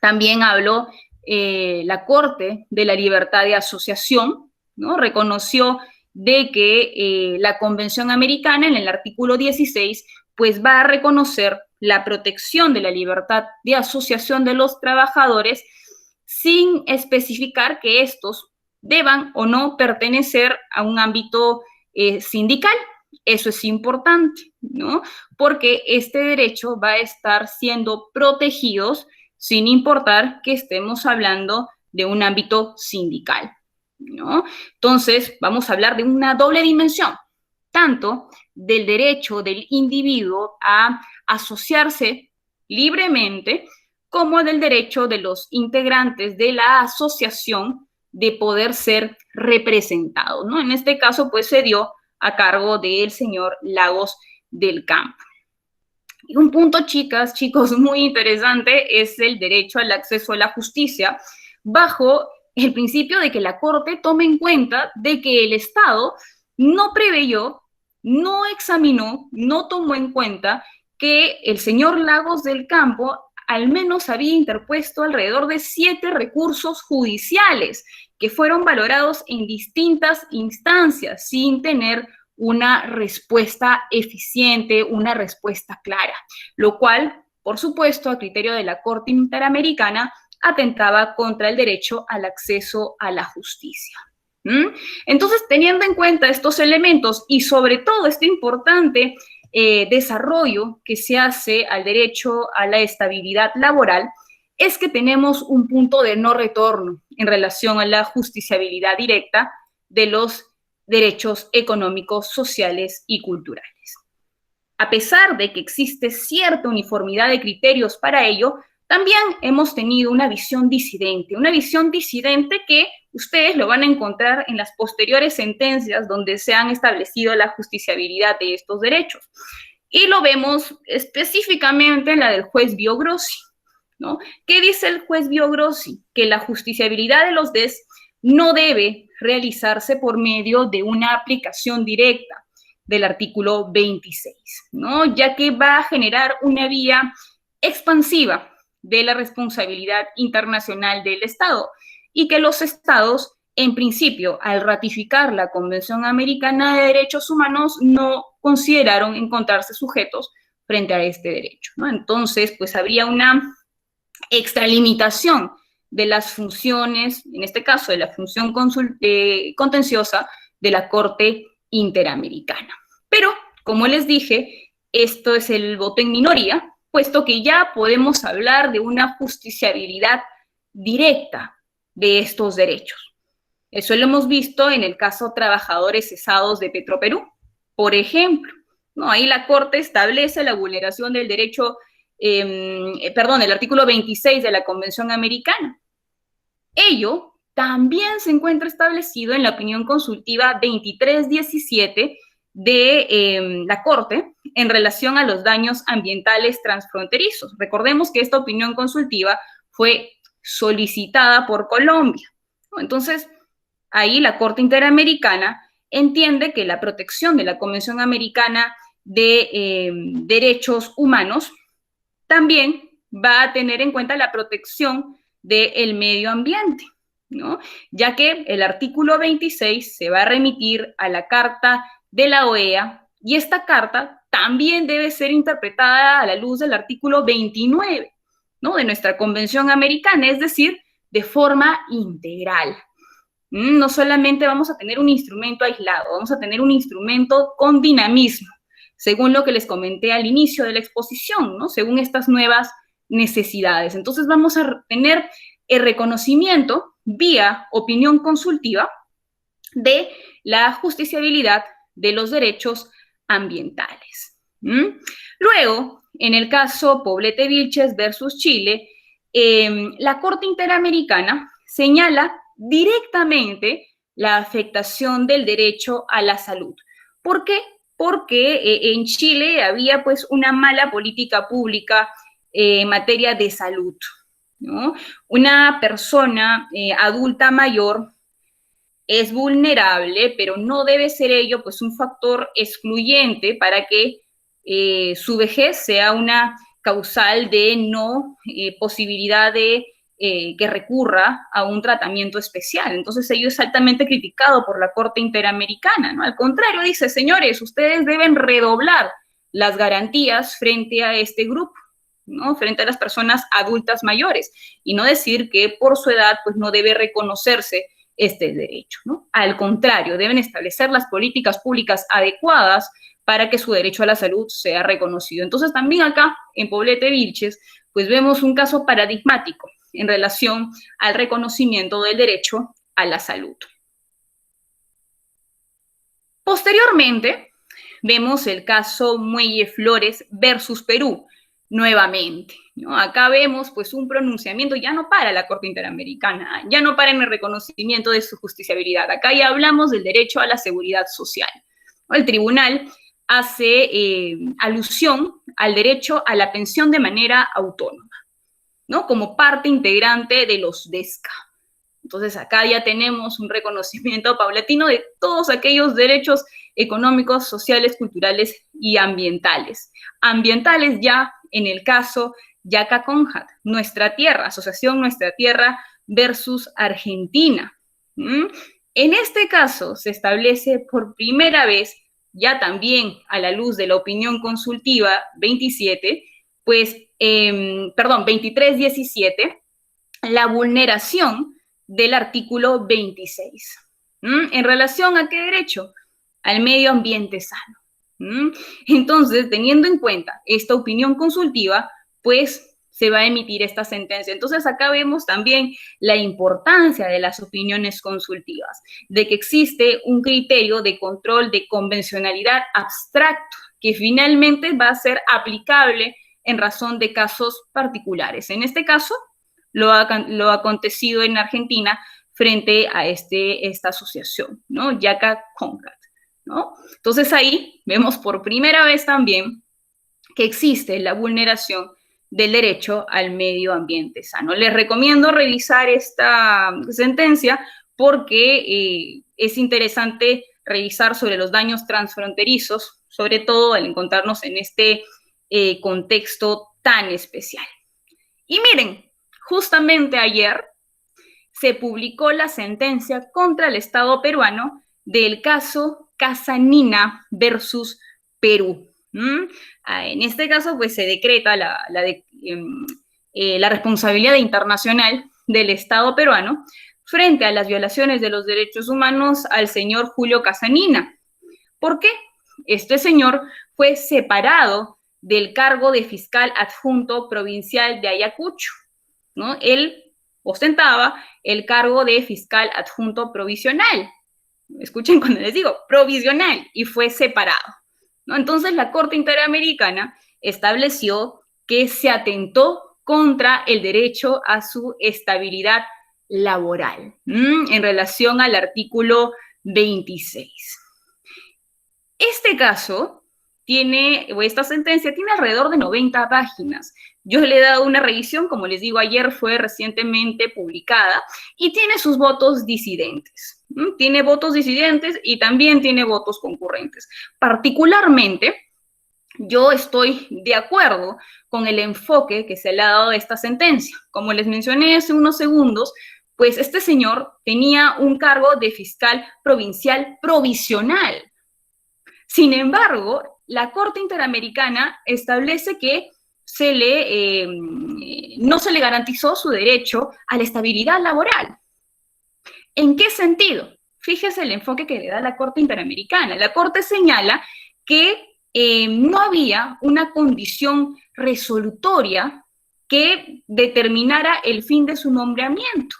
También habló la Corte de la Libertad de Asociación, ¿no? Reconoció de que la Convención Americana, en el artículo 16, pues va a reconocer la protección de la libertad de asociación de los trabajadores sin especificar que estos deban o no pertenecer a un ámbito sindical. Eso es importante, ¿no? Porque este derecho va a estar siendo protegido sin importar que estemos hablando de un ámbito sindical, ¿no? Entonces, vamos a hablar de una doble dimensión, tanto del derecho del individuo a asociarse libremente, como del derecho de los integrantes de la asociación de poder ser representados, ¿no? En este caso, pues se dio a cargo del señor Lagos del Campo. Y un punto, chicas, chicos, muy interesante es el derecho al acceso a la justicia, bajo el principio de que la Corte tome en cuenta de que el Estado no preveyó, no examinó, no tomó en cuenta que el señor Lagos del Campo al menos había interpuesto alrededor de 7 recursos judiciales que fueron valorados en distintas instancias sin tener una respuesta eficiente, una respuesta clara, lo cual, por supuesto, a criterio de la Corte Interamericana, atentaba contra el derecho al acceso a la justicia. Entonces, teniendo en cuenta estos elementos y sobre todo este importante desarrollo que se hace al derecho a la estabilidad laboral, es que tenemos un punto de no retorno en relación a la justiciabilidad directa de los derechos económicos, sociales y culturales. A pesar de que existe cierta uniformidad de criterios para ello, también hemos tenido una visión disidente que ustedes lo van a encontrar en las posteriores sentencias donde se han establecido la justiciabilidad de estos derechos. Y lo vemos específicamente en la del juez Biogrossi, ¿no? ¿Qué dice el juez Biogrossi? Que la justiciabilidad de los DES no debe realizarse por medio de una aplicación directa del artículo 26, ¿no? Ya que va a generar una vía expansiva de la responsabilidad internacional del Estado y que los Estados, en principio, al ratificar la Convención Americana de Derechos Humanos, no consideraron encontrarse sujetos frente a este derecho, ¿no? Entonces, pues habría una extralimitación de las funciones, en este caso de la función contenciosa de la Corte Interamericana. Pero, como les dije, esto es el voto en minoría, puesto que ya podemos hablar de una justiciabilidad directa de estos derechos. Eso lo hemos visto en el caso Trabajadores Cesados de Petroperú, por ejemplo, ¿no? Ahí la Corte establece la vulneración del derecho, el artículo 26 de la Convención Americana. Ello también se encuentra establecido en la opinión consultiva 2317 de la Corte en relación a los daños ambientales transfronterizos. Recordemos que esta opinión consultiva fue solicitada por Colombia, ¿no? Entonces, ahí la Corte Interamericana entiende que la protección de la Convención Americana de Derechos Humanos también va a tener en cuenta la protección del medio ambiente, ¿no? Ya que el artículo 26 se va a remitir a la Carta de la OEA y esta carta también debe ser interpretada a la luz del artículo 29, ¿no? De nuestra Convención Americana, es decir, de forma integral. No solamente vamos a tener un instrumento aislado, vamos a tener un instrumento con dinamismo, según lo que les comenté al inicio de la exposición, ¿no? Según estas nuevas necesidades. Entonces vamos a tener el reconocimiento vía opinión consultiva de la justiciabilidad de los derechos ambientales. Luego, en el caso Poblete Vilches versus Chile, la Corte Interamericana señala directamente la afectación del derecho a la salud. ¿Por qué? Porque en Chile había pues una mala política pública en materia de salud, ¿no? Una persona adulta mayor es vulnerable, pero no debe ser ello pues un factor excluyente para que su vejez sea una causal de no posibilidad de que recurra a un tratamiento especial. Entonces ello es altamente criticado por la Corte Interamericana, ¿no? Al contrario, dice, señores, ustedes deben redoblar las garantías frente a este grupo, ¿no? Frente a las personas adultas mayores, y no decir que por su edad pues no debe reconocerse este derecho, ¿no? Al contrario, deben establecer las políticas públicas adecuadas para que su derecho a la salud sea reconocido. Entonces también acá en Poblete Vilches pues vemos un caso paradigmático en relación al reconocimiento del derecho a la salud. Posteriormente, vemos el caso Muelle Flores versus Perú, nuevamente, ¿no? Acá vemos pues un pronunciamiento ya no para la Corte Interamericana, ya no para en el reconocimiento de su justiciabilidad, acá ya hablamos del derecho a la seguridad social, ¿no? El tribunal hace alusión al derecho a la pensión de manera autónoma, ¿no? Como parte integrante de los DESCA. Entonces acá ya tenemos un reconocimiento paulatino de todos aquellos derechos económicos, sociales, culturales y ambientales. Ambientales ya en el caso Yaca-Conjat, Nuestra Tierra, Asociación Nuestra Tierra versus Argentina. En este caso se establece por primera vez, ya también a la luz de la opinión consultiva 2317, la vulneración del artículo 26. ¿En relación a qué derecho? Al medio ambiente sano. Entonces, teniendo en cuenta esta opinión consultiva, pues se va a emitir esta sentencia. Entonces acá vemos también la importancia de las opiniones consultivas, de que existe un criterio de control de convencionalidad abstracto que finalmente va a ser aplicable en razón de casos particulares. En este caso, lo acontecido en Argentina frente a esta asociación, ¿no? Yaca Concat, ¿no? Entonces ahí vemos por primera vez también que existe la vulneración del derecho al medio ambiente sano. Les recomiendo revisar esta sentencia porque es interesante revisar sobre los daños transfronterizos, sobre todo al encontrarnos en este contexto tan especial. Y miren, justamente ayer se publicó la sentencia contra el Estado peruano del caso Casanina versus Perú. En este caso, pues se decreta la responsabilidad internacional del Estado peruano frente a las violaciones de los derechos humanos al señor Julio Casanina. ¿Por qué? Este señor fue separado del cargo de fiscal adjunto provincial de Ayacucho, ¿no? Él ostentaba el cargo de fiscal adjunto provisional. Escuchen cuando les digo provisional, y fue separado, ¿no? Entonces la Corte Interamericana estableció que se atentó contra el derecho a su estabilidad laboral en relación al artículo 26. Este caso esta sentencia tiene alrededor de 90 páginas. Yo le he dado una revisión, como les digo, ayer fue recientemente publicada, y tiene sus votos disidentes. Tiene votos disidentes y también tiene votos concurrentes. Particularmente, yo estoy de acuerdo con el enfoque que se le ha dado a esta sentencia. Como les mencioné hace unos segundos, pues este señor tenía un cargo de fiscal provincial provisional. Sin embargo, la Corte Interamericana establece que no se le garantizó su derecho a la estabilidad laboral. ¿En qué sentido? Fíjese el enfoque que le da la Corte Interamericana. La Corte señala que no había una condición resolutoria que determinara el fin de su nombramiento,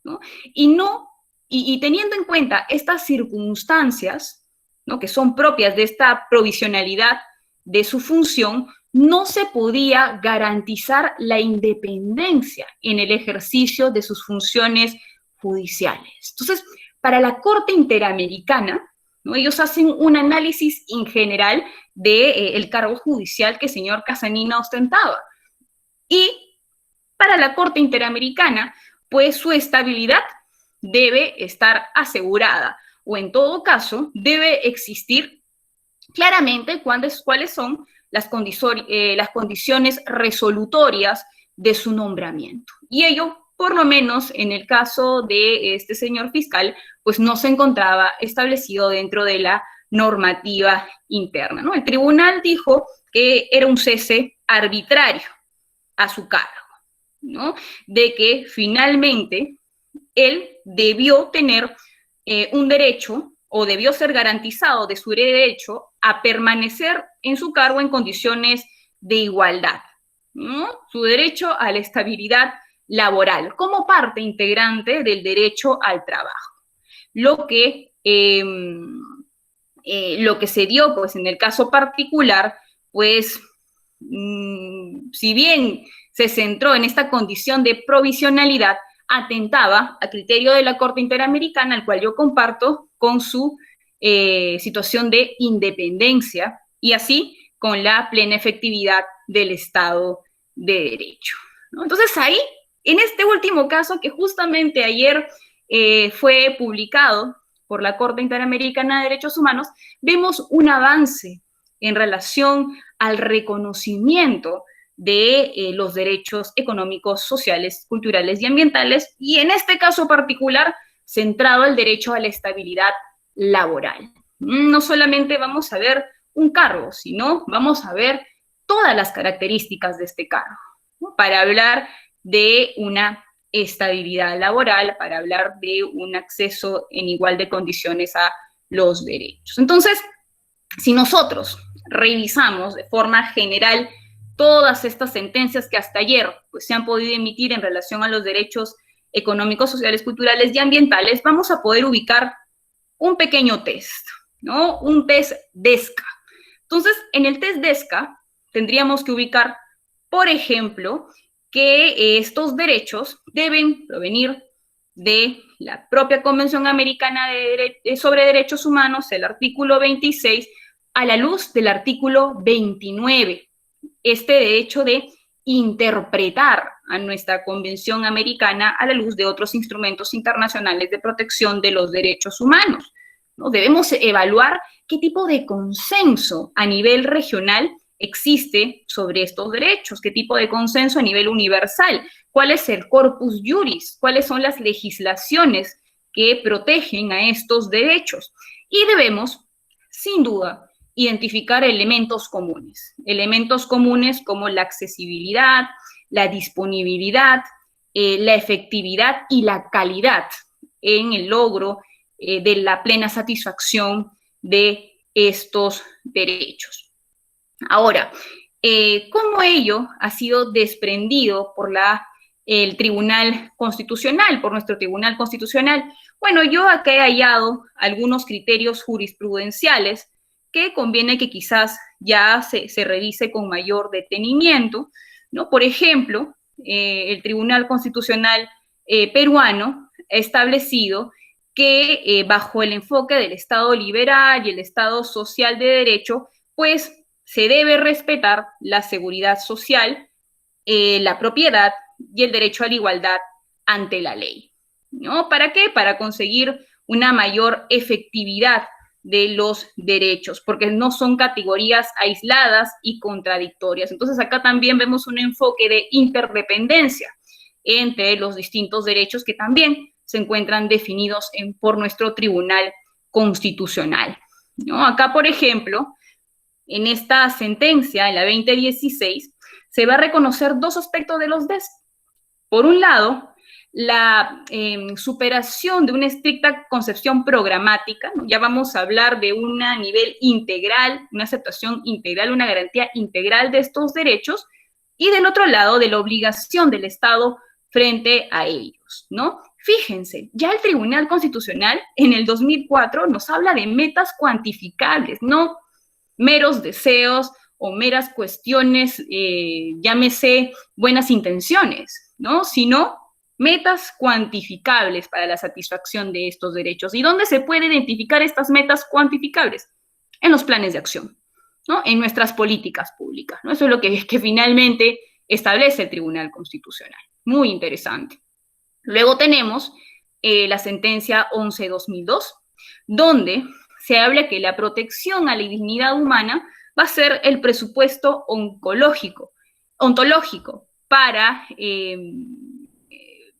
¿no? Y teniendo en cuenta estas circunstancias, ¿no?, que son propias de esta provisionalidad de su función, no se podía garantizar la independencia en el ejercicio de sus funciones judiciales. Entonces, para la Corte Interamericana, ¿no?, ellos hacen un análisis en general del cargo judicial que el señor Casanina ostentaba. Y para la Corte Interamericana, pues su estabilidad debe estar asegurada, o en todo caso, debe existir claramente cuáles son las condiciones resolutorias de su nombramiento. Y ello, por lo menos en el caso de este señor fiscal, pues no se encontraba establecido dentro de la normativa interna, ¿no? El tribunal dijo que era un cese arbitrario a su cargo, ¿no? De que finalmente él debió tener un derecho, o debió ser garantizado de su derecho a permanecer en su cargo en condiciones de igualdad, ¿no? Su derecho a la estabilidad laboral como parte integrante del derecho al trabajo. Lo que se dio, pues, en el caso particular, pues, si bien se centró en esta condición de provisionalidad, atentaba a criterio de la Corte Interamericana, al cual yo comparto, con su situación de independencia y así con la plena efectividad del Estado de Derecho, ¿no? Entonces ahí, en este último caso que justamente ayer fue publicado por la Corte Interamericana de Derechos Humanos, vemos un avance en relación al reconocimiento de los derechos económicos, sociales, culturales y ambientales, y en este caso particular, centrado el derecho a la estabilidad laboral. No solamente vamos a ver un cargo, sino vamos a ver todas las características de este cargo, ¿no?, para hablar de una estabilidad laboral, para hablar de un acceso en igual de condiciones a los derechos. Entonces, si nosotros revisamos de forma general todas estas sentencias que hasta ayer pues, se han podido emitir en relación a los derechos económicos, sociales, culturales y ambientales, vamos a poder ubicar un pequeño test, ¿no? Un test DESCA. Entonces, en el test DESCA tendríamos que ubicar, por ejemplo, que estos derechos deben provenir de la propia Convención Americana sobre Derechos Humanos, el artículo 26, a la luz del artículo 29. Este derecho de interpretar a nuestra Convención Americana a la luz de otros instrumentos internacionales de protección de los derechos humanos, ¿no? Debemos evaluar qué tipo de consenso a nivel regional existe sobre estos derechos, qué tipo de consenso a nivel universal, cuál es el corpus juris, cuáles son las legislaciones que protegen a estos derechos. Y debemos, sin duda, identificar elementos comunes como la accesibilidad, la disponibilidad, la efectividad y la calidad en el logro de la plena satisfacción de estos derechos. Ahora, ¿cómo ello ha sido desprendido por el Tribunal Constitucional, por nuestro Tribunal Constitucional? Bueno, yo acá he hallado algunos criterios jurisprudenciales que conviene que quizás ya se revise con mayor detenimiento, ¿no? Por ejemplo, el Tribunal Constitucional peruano ha establecido que bajo el enfoque del Estado liberal y el Estado social de derecho, pues se debe respetar la seguridad social, la propiedad y el derecho a la igualdad ante la ley, ¿no? ¿Para qué? Para conseguir una mayor efectividad de los derechos, porque no son categorías aisladas y contradictorias. Entonces acá también vemos un enfoque de interdependencia entre los distintos derechos que también se encuentran definidos por nuestro Tribunal Constitucional, ¿no? Acá, por ejemplo, en esta sentencia, en la 2016, se va a reconocer dos aspectos de los DES. Por un lado, la superación de una estricta concepción programática, ¿no? Ya vamos a hablar de un nivel integral, una aceptación integral, una garantía integral de estos derechos, y del otro lado, de la obligación del Estado frente a ellos, ¿no? Fíjense, ya el Tribunal Constitucional en el 2004 nos habla de metas cuantificables, no meros deseos o meras cuestiones, llámese buenas intenciones, ¿no? Sino metas cuantificables para la satisfacción de estos derechos. ¿Y dónde se puede identificar estas metas cuantificables? En los planes de acción, ¿no? En nuestras políticas públicas, ¿no? Eso es lo que finalmente establece el Tribunal Constitucional. Muy interesante. Luego tenemos la sentencia 11-2002, donde se habla que la protección a la dignidad humana va a ser el presupuesto ontológico para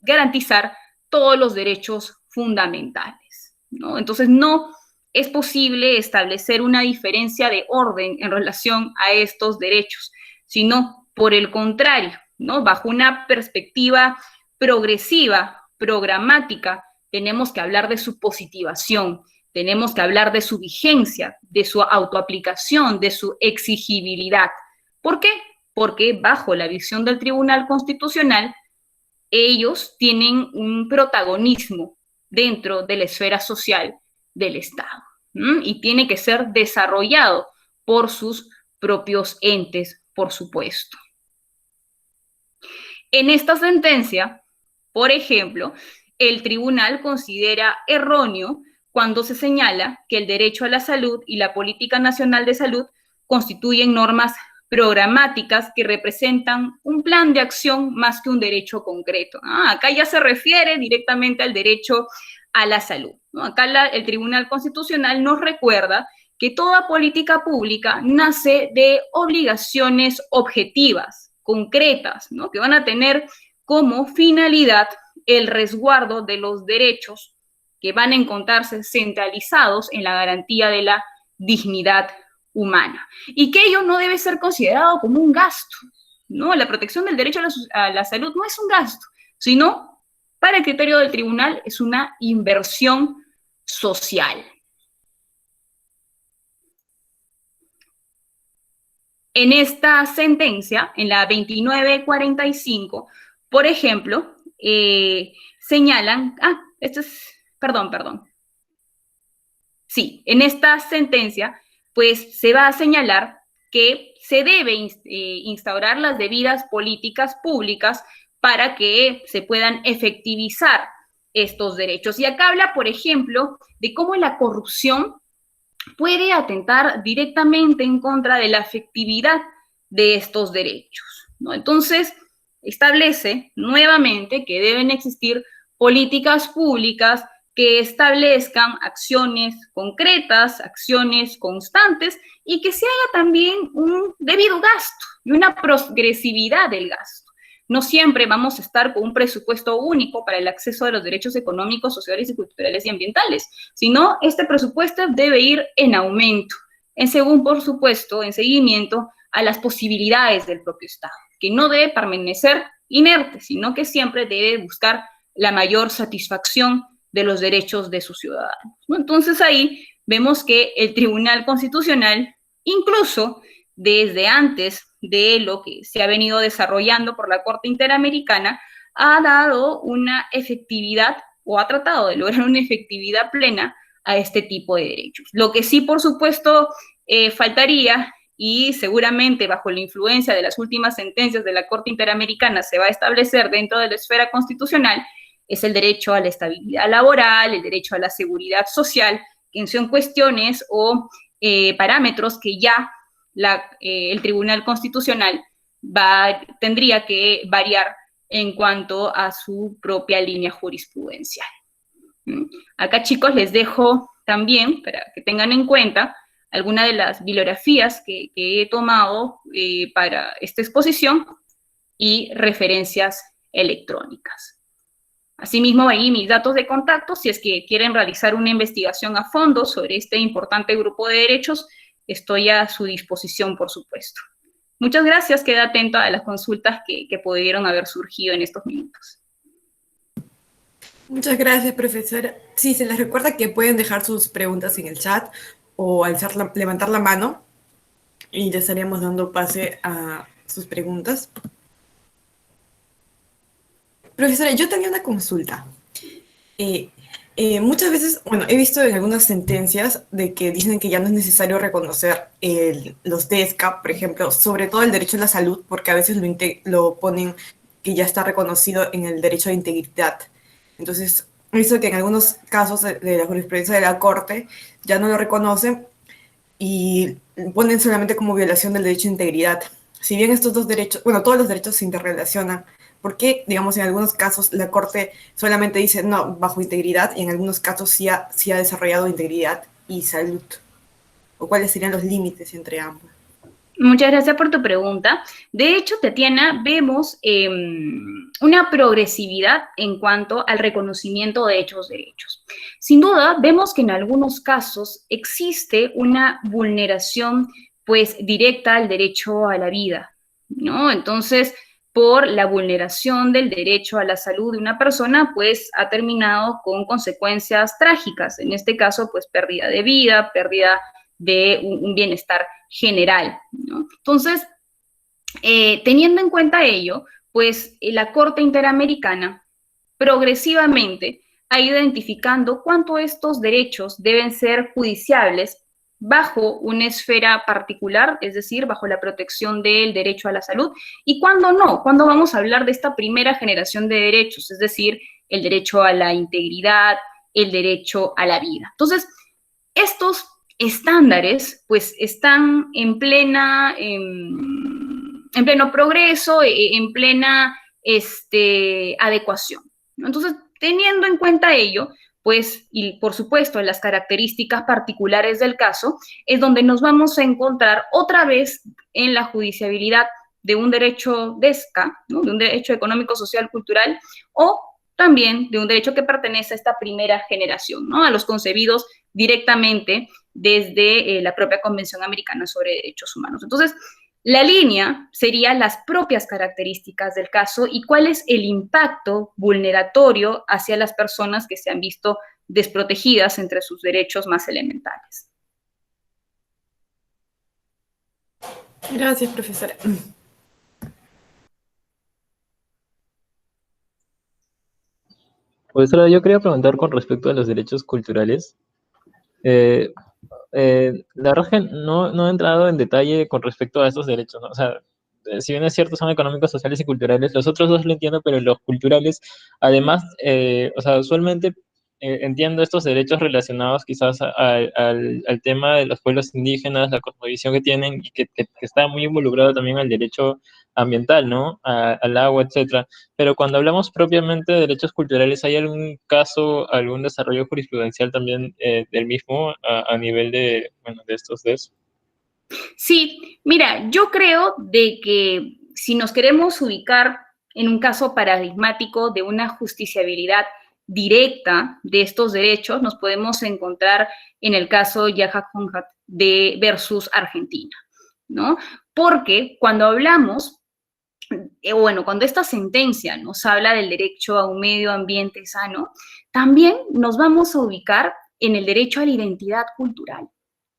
garantizar todos los derechos fundamentales, ¿no? Entonces, no es posible establecer una diferencia de orden en relación a estos derechos, sino por el contrario, ¿no? Bajo una perspectiva progresiva, programática, tenemos que hablar de su positivación, tenemos que hablar de su vigencia, de su autoaplicación, de su exigibilidad. ¿Por qué? Porque bajo la visión del Tribunal Constitucional, ellos tienen un protagonismo dentro de la esfera social del Estado, y tiene que ser desarrollado por sus propios entes, por supuesto. En esta sentencia, por ejemplo, el tribunal considera erróneo cuando se señala que el derecho a la salud y la política nacional de salud constituyen normas programáticas que representan un plan de acción más que un derecho concreto. Acá ya se refiere directamente al derecho a la salud, ¿no? Acá el Tribunal Constitucional nos recuerda que toda política pública nace de obligaciones objetivas, concretas, ¿no? Que van a tener como finalidad el resguardo de los derechos que van a encontrarse centralizados en la garantía de la dignidad humana, y que ello no debe ser considerado como un gasto, ¿no? La protección del derecho a la salud no es un gasto, sino, para el criterio del tribunal, es una inversión social. En esta sentencia, en la 2945, por ejemplo, señalan, perdón. Sí, en esta sentencia, pues se va a señalar que se debe instaurar las debidas políticas públicas para que se puedan efectivizar estos derechos. Y acá habla, por ejemplo, de cómo la corrupción puede atentar directamente en contra de la efectividad de estos derechos, ¿no? Entonces, establece nuevamente que deben existir políticas públicas que establezcan acciones concretas, acciones constantes y que se haga también un debido gasto y una progresividad del gasto. No siempre vamos a estar con un presupuesto único para el acceso a los derechos económicos, sociales y culturales y ambientales, sino este presupuesto debe ir en aumento, por supuesto, en seguimiento a las posibilidades del propio Estado, que no debe permanecer inerte, sino que siempre debe buscar la mayor satisfacción de los derechos de sus ciudadanos, ¿no? Entonces ahí vemos que el Tribunal Constitucional, incluso desde antes de lo que se ha venido desarrollando por la Corte Interamericana, ha dado una efectividad o ha tratado de lograr una efectividad plena a este tipo de derechos. Lo que sí, por supuesto, faltaría, y seguramente bajo la influencia de las últimas sentencias de la Corte Interamericana se va a establecer dentro de la esfera constitucional, es el derecho a la estabilidad laboral, el derecho a la seguridad social, que son cuestiones o parámetros que ya el Tribunal Constitucional tendría que variar en cuanto a su propia línea jurisprudencial. Acá, chicos, les dejo también, para que tengan en cuenta, algunas de las bibliografías que he tomado para esta exposición y referencias electrónicas. Asimismo, ahí mis datos de contacto, si es que quieren realizar una investigación a fondo sobre este importante grupo de derechos, estoy a su disposición, por supuesto. Muchas gracias, queda atento a las consultas que pudieron haber surgido en estos minutos. Muchas gracias, profesora. Sí, se les recuerda que pueden dejar sus preguntas en el chat o levantar la mano y le estaríamos dando pase a sus preguntas. Profesora, yo tenía una consulta. Muchas veces, bueno, he visto en algunas sentencias de que dicen que ya no es necesario reconocer los DESCA, por ejemplo, sobre todo el derecho a la salud, porque a veces lo ponen que ya está reconocido en el derecho a la integridad. Entonces, he visto que en algunos casos de la jurisprudencia de la Corte ya no lo reconocen y ponen solamente como violación del derecho a integridad. Si bien estos dos derechos, bueno, todos los derechos se interrelacionan, ¿por qué, digamos, en algunos casos la Corte solamente dice no, bajo integridad, y en algunos casos sí ha desarrollado integridad y salud? ¿O cuáles serían los límites entre ambos? Muchas gracias por tu pregunta. De hecho, Tatiana, vemos una progresividad en cuanto al reconocimiento de estos derechos. Sin duda, vemos que en algunos casos existe una vulneración, pues, directa al derecho a la vida, ¿no? Entonces, por la vulneración del derecho a la salud de una persona, pues, ha terminado con consecuencias trágicas. En este caso, pues, pérdida de vida, pérdida de un bienestar general, ¿no? Entonces, teniendo en cuenta ello, pues la Corte Interamericana progresivamente ha ido identificando cuánto estos derechos deben ser judiciables bajo una esfera particular, es decir, bajo la protección del derecho a la salud, y cuándo no, cuándo vamos a hablar de esta primera generación de derechos, es decir, el derecho a la integridad, el derecho a la vida. Entonces, estos estándares pues están en pleno progreso, en plena adecuación, ¿no? Entonces, teniendo en cuenta ello, pues, y por supuesto las características particulares del caso, es donde nos vamos a encontrar otra vez en la judiciabilidad de un derecho DESCA, ¿no? De un derecho económico, social, cultural, o también de un derecho que pertenece a esta primera generación, ¿no? A los concebidos directamente desde la propia Convención Americana sobre Derechos Humanos. Entonces, la línea sería las propias características del caso y cuál es el impacto vulneratorio hacia las personas que se han visto desprotegidas entre sus derechos más elementales. Gracias, profesora. Profesora, yo quería preguntar con respecto a los derechos culturales. Eh, la verdad es que no he entrado en detalle con respecto a estos derechos, ¿no? O sea, si bien es cierto, son económicos, sociales y culturales, los otros dos lo entiendo, pero los culturales, además, o sea, usualmente entiendo estos derechos relacionados quizás al tema de los pueblos indígenas, la cosmovisión que tienen y que está muy involucrado también al derecho ambiental, ¿no? Al agua, etcétera. Pero cuando hablamos propiamente de derechos culturales, ¿hay algún caso, algún desarrollo jurisprudencial también del mismo a nivel de, bueno, de estos dos? Sí, mira, yo creo de que si nos queremos ubicar en un caso paradigmático de una justiciabilidad directa de estos derechos, nos podemos encontrar en el caso Yaja Conrad de versus Argentina, ¿no? Porque cuando hablamos, bueno, cuando esta sentencia nos habla del derecho a un medio ambiente sano, también nos vamos a ubicar en el derecho a la identidad cultural,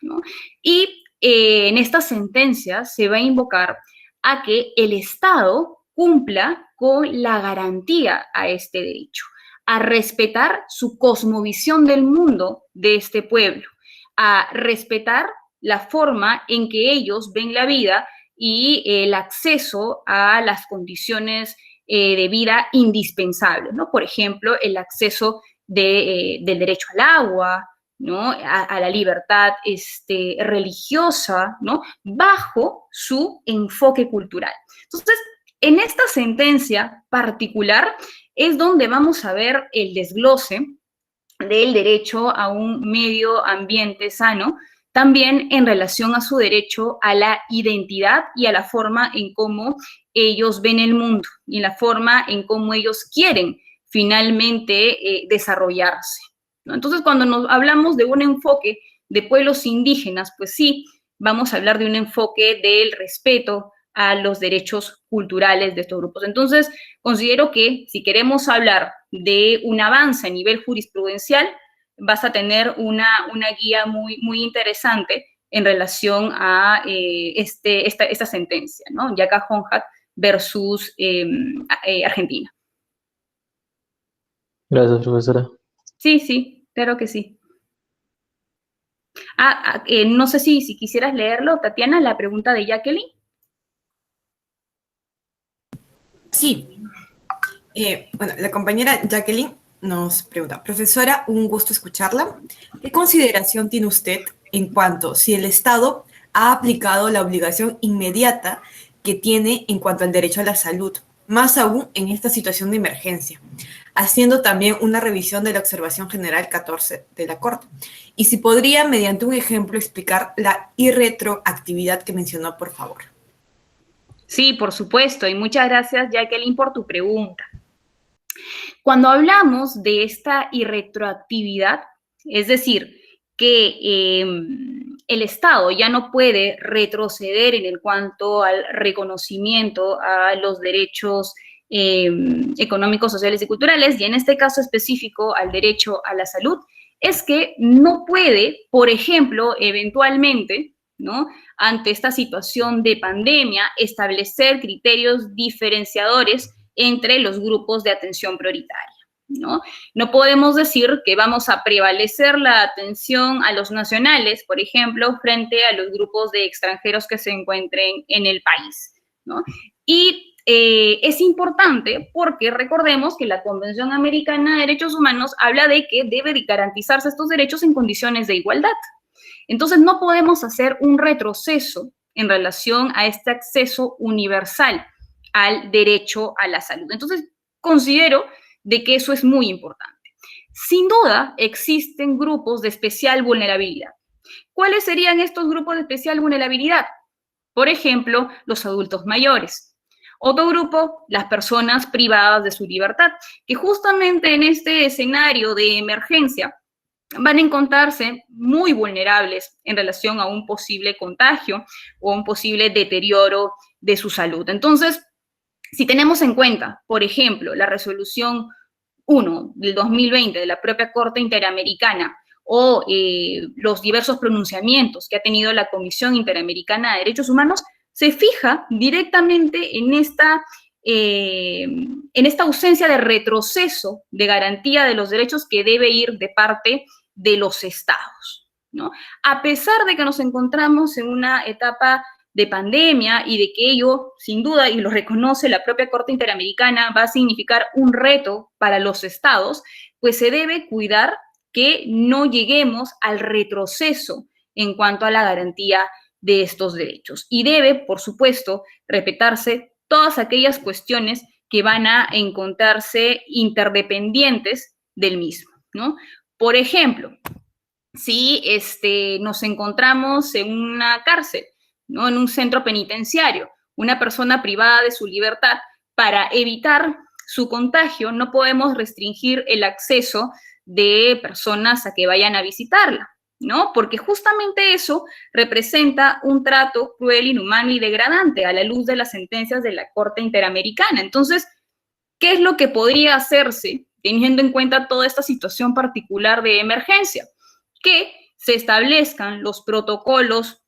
¿no? Y en esta sentencia se va a invocar a que el Estado cumpla con la garantía a este derecho, a respetar su cosmovisión del mundo de este pueblo, a respetar la forma en que ellos ven la vida y el acceso a las condiciones de vida indispensables, ¿no? Por ejemplo, el acceso del derecho al agua, ¿no? A la libertad religiosa, ¿no? Bajo su enfoque cultural. Entonces, en esta sentencia particular es donde vamos a ver el desglose del derecho a un medio ambiente sano, también en relación a su derecho a la identidad y a la forma en cómo ellos ven el mundo y la forma en cómo ellos quieren finalmente desarrollarse, ¿no? Entonces, cuando nos hablamos de un enfoque de pueblos indígenas, pues sí, vamos a hablar de un enfoque del respeto a los derechos culturales de estos grupos. Entonces, considero que si queremos hablar de un avance a nivel jurisprudencial, vas a tener una guía muy interesante en relación a esta sentencia, ¿no? Yaca Honjat versus Argentina. Gracias, profesora. Sí, claro que sí. No sé si quisieras leerlo, Tatiana, la pregunta de Jacqueline. Sí, bueno, la compañera Jacqueline nos pregunta, profesora, un gusto escucharla. ¿Qué consideración tiene usted en cuanto si el Estado ha aplicado la obligación inmediata que tiene en cuanto al derecho a la salud, más aún en esta situación de emergencia, haciendo también una revisión de la observación general 14 de la Corte? Y si podría, mediante un ejemplo, explicar la irretroactividad que mencionó, por favor. Sí, por supuesto, y muchas gracias, Jacqueline, por tu pregunta. Cuando hablamos de esta irretroactividad, es decir, que el Estado ya no puede retroceder en cuanto al reconocimiento a los derechos económicos, sociales y culturales, y en este caso específico al derecho a la salud, es que no puede, por ejemplo, eventualmente, ¿no?, ante esta situación de pandemia, establecer criterios diferenciadores entre los grupos de atención prioritaria, ¿no? No podemos decir que vamos a prevalecer la atención a los nacionales, por ejemplo, frente a los grupos de extranjeros que se encuentren en el país, ¿no? Y es importante porque recordemos que la Convención Americana de Derechos Humanos habla de que debe garantizarse estos derechos en condiciones de igualdad. Entonces, no podemos hacer un retroceso en relación a este acceso universal al derecho a la salud. Entonces, considero de que eso es muy importante. Sin duda, existen grupos de especial vulnerabilidad. ¿Cuáles serían estos grupos de especial vulnerabilidad? Por ejemplo, los adultos mayores. Otro grupo, las personas privadas de su libertad, que justamente en este escenario de emergencia van a encontrarse muy vulnerables en relación a un posible contagio o un posible deterioro de su salud. Entonces, si tenemos en cuenta, por ejemplo, la resolución 1 del 2020 de la propia Corte Interamericana o los diversos pronunciamientos que ha tenido la Comisión Interamericana de Derechos Humanos, se fija directamente en esta ausencia de retroceso de garantía de los derechos que debe ir de parte de los estados, ¿no? A pesar de que nos encontramos en una etapa de pandemia y de que ello, sin duda, y lo reconoce la propia Corte Interamericana, va a significar un reto para los estados, pues se debe cuidar que no lleguemos al retroceso en cuanto a la garantía de estos derechos. Y debe, por supuesto, respetarse todas aquellas cuestiones que van a encontrarse interdependientes del mismo, ¿no? Por ejemplo, si nos encontramos en una cárcel, ¿no? En un centro penitenciario, una persona privada de su libertad, para evitar su contagio, no podemos restringir el acceso de personas a que vayan a visitarla, ¿no? Porque justamente eso representa un trato cruel, inhumano y degradante a la luz de las sentencias de la Corte Interamericana. Entonces, ¿qué es lo que podría hacerse teniendo en cuenta toda esta situación particular de emergencia? Que se establezcan los protocolos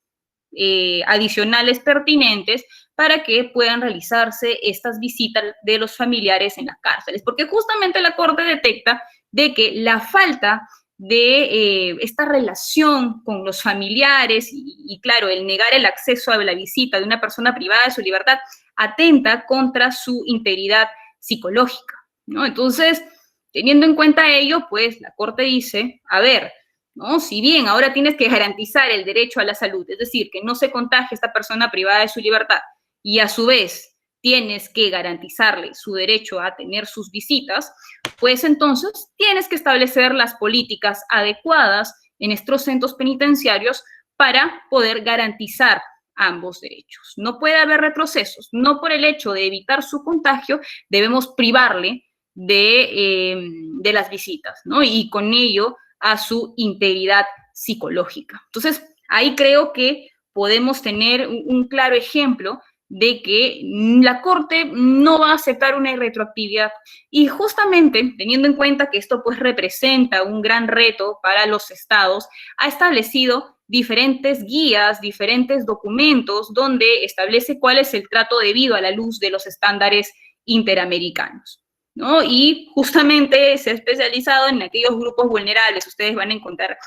adicionales pertinentes para que puedan realizarse estas visitas de los familiares en las cárceles, porque justamente la Corte detecta de que la falta de esta relación con los familiares y, claro, el negar el acceso a la visita de una persona privada de su libertad atenta contra su integridad psicológica, ¿no? Entonces, teniendo en cuenta ello, pues la Corte dice, a ver, ¿no? Si bien ahora tienes que garantizar el derecho a la salud, es decir, que no se contagie esta persona privada de su libertad, y a su vez tienes que garantizarle su derecho a tener sus visitas, pues entonces tienes que establecer las políticas adecuadas en estos centros penitenciarios para poder garantizar ambos derechos. No puede haber retrocesos. No por el hecho de evitar su contagio debemos privarle de las visitas, ¿no? Y con ello a su integridad psicológica. Entonces, ahí creo que podemos tener un claro ejemplo de que la Corte no va a aceptar una irretroactividad. Y justamente, teniendo en cuenta que esto pues representa un gran reto para los estados, ha establecido diferentes guías, diferentes documentos donde establece cuál es el trato debido a la luz de los estándares interamericanos, ¿no? Y justamente se ha especializado en aquellos grupos vulnerables. Ustedes van a encontrar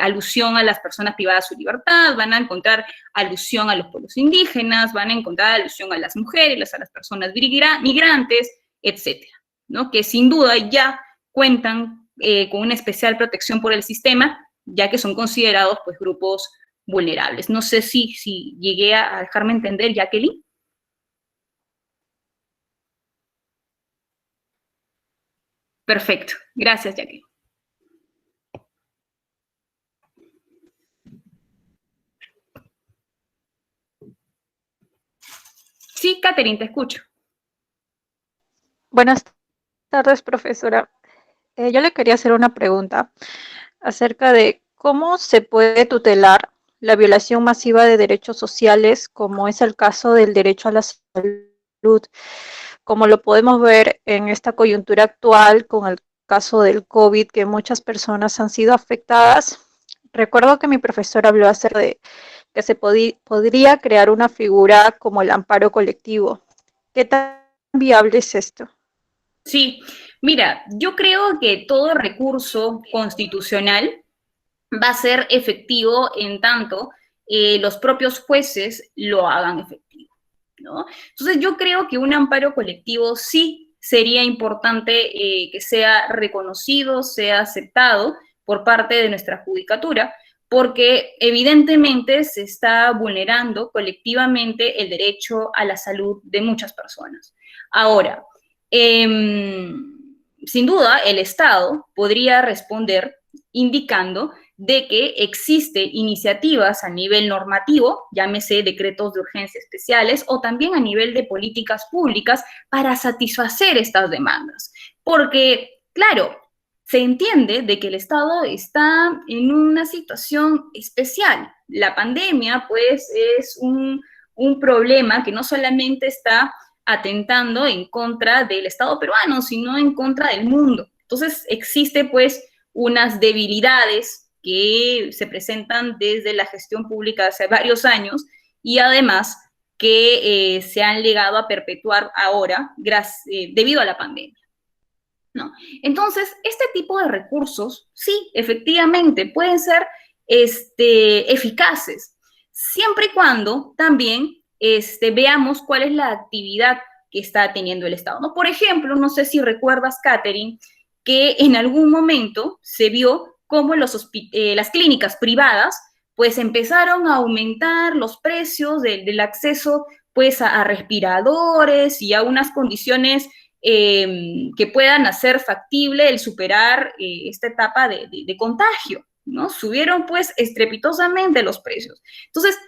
alusión a las personas privadas de su libertad, van a encontrar alusión a los pueblos indígenas, van a encontrar alusión a las mujeres, a las personas migrantes, etcétera, ¿no? Que sin duda ya cuentan con una especial protección por el sistema, ya que son considerados pues grupos vulnerables. No sé si llegué a dejarme entender, Jacqueline. Perfecto. Gracias, Jacqueline. Sí, Catherine, te escucho. Buenas tardes, profesora. Yo le quería hacer una pregunta acerca de cómo se puede tutelar la violación masiva de derechos sociales, como es el caso del derecho a la salud, como lo podemos ver en esta coyuntura actual con el caso del COVID, que muchas personas han sido afectadas. Recuerdo que mi profesor habló acerca de que se podría crear una figura como el amparo colectivo. ¿Qué tan viable es esto? Sí, mira, yo creo que todo recurso constitucional va a ser efectivo en tanto los propios jueces lo hagan efectivo, ¿no? Entonces yo creo que un amparo colectivo sí sería importante que sea reconocido, sea aceptado por parte de nuestra judicatura, porque evidentemente se está vulnerando colectivamente el derecho a la salud de muchas personas. Ahora, sin duda, el Estado podría responder indicando de que existen iniciativas a nivel normativo, llámese decretos de urgencia especiales, o también a nivel de políticas públicas para satisfacer estas demandas. Porque, claro, se entiende de que el Estado está en una situación especial. La pandemia, pues, es un problema que no solamente está atentando en contra del Estado peruano, sino en contra del mundo. Entonces, existe, pues, unas debilidades que se presentan desde la gestión pública hace varios años y además que se han llegado a perpetuar ahora debido a la pandemia, ¿no? Entonces, este tipo de recursos, sí, efectivamente, pueden ser eficaces, siempre y cuando también veamos cuál es la actividad que está teniendo el Estado, ¿no? Por ejemplo, no sé si recuerdas, Catherine, que en algún momento se vio cómo las clínicas privadas pues empezaron a aumentar los precios del acceso pues a respiradores y a unas condiciones que puedan hacer factible el superar esta etapa de contagio, ¿no? Subieron pues estrepitosamente los precios. Entonces,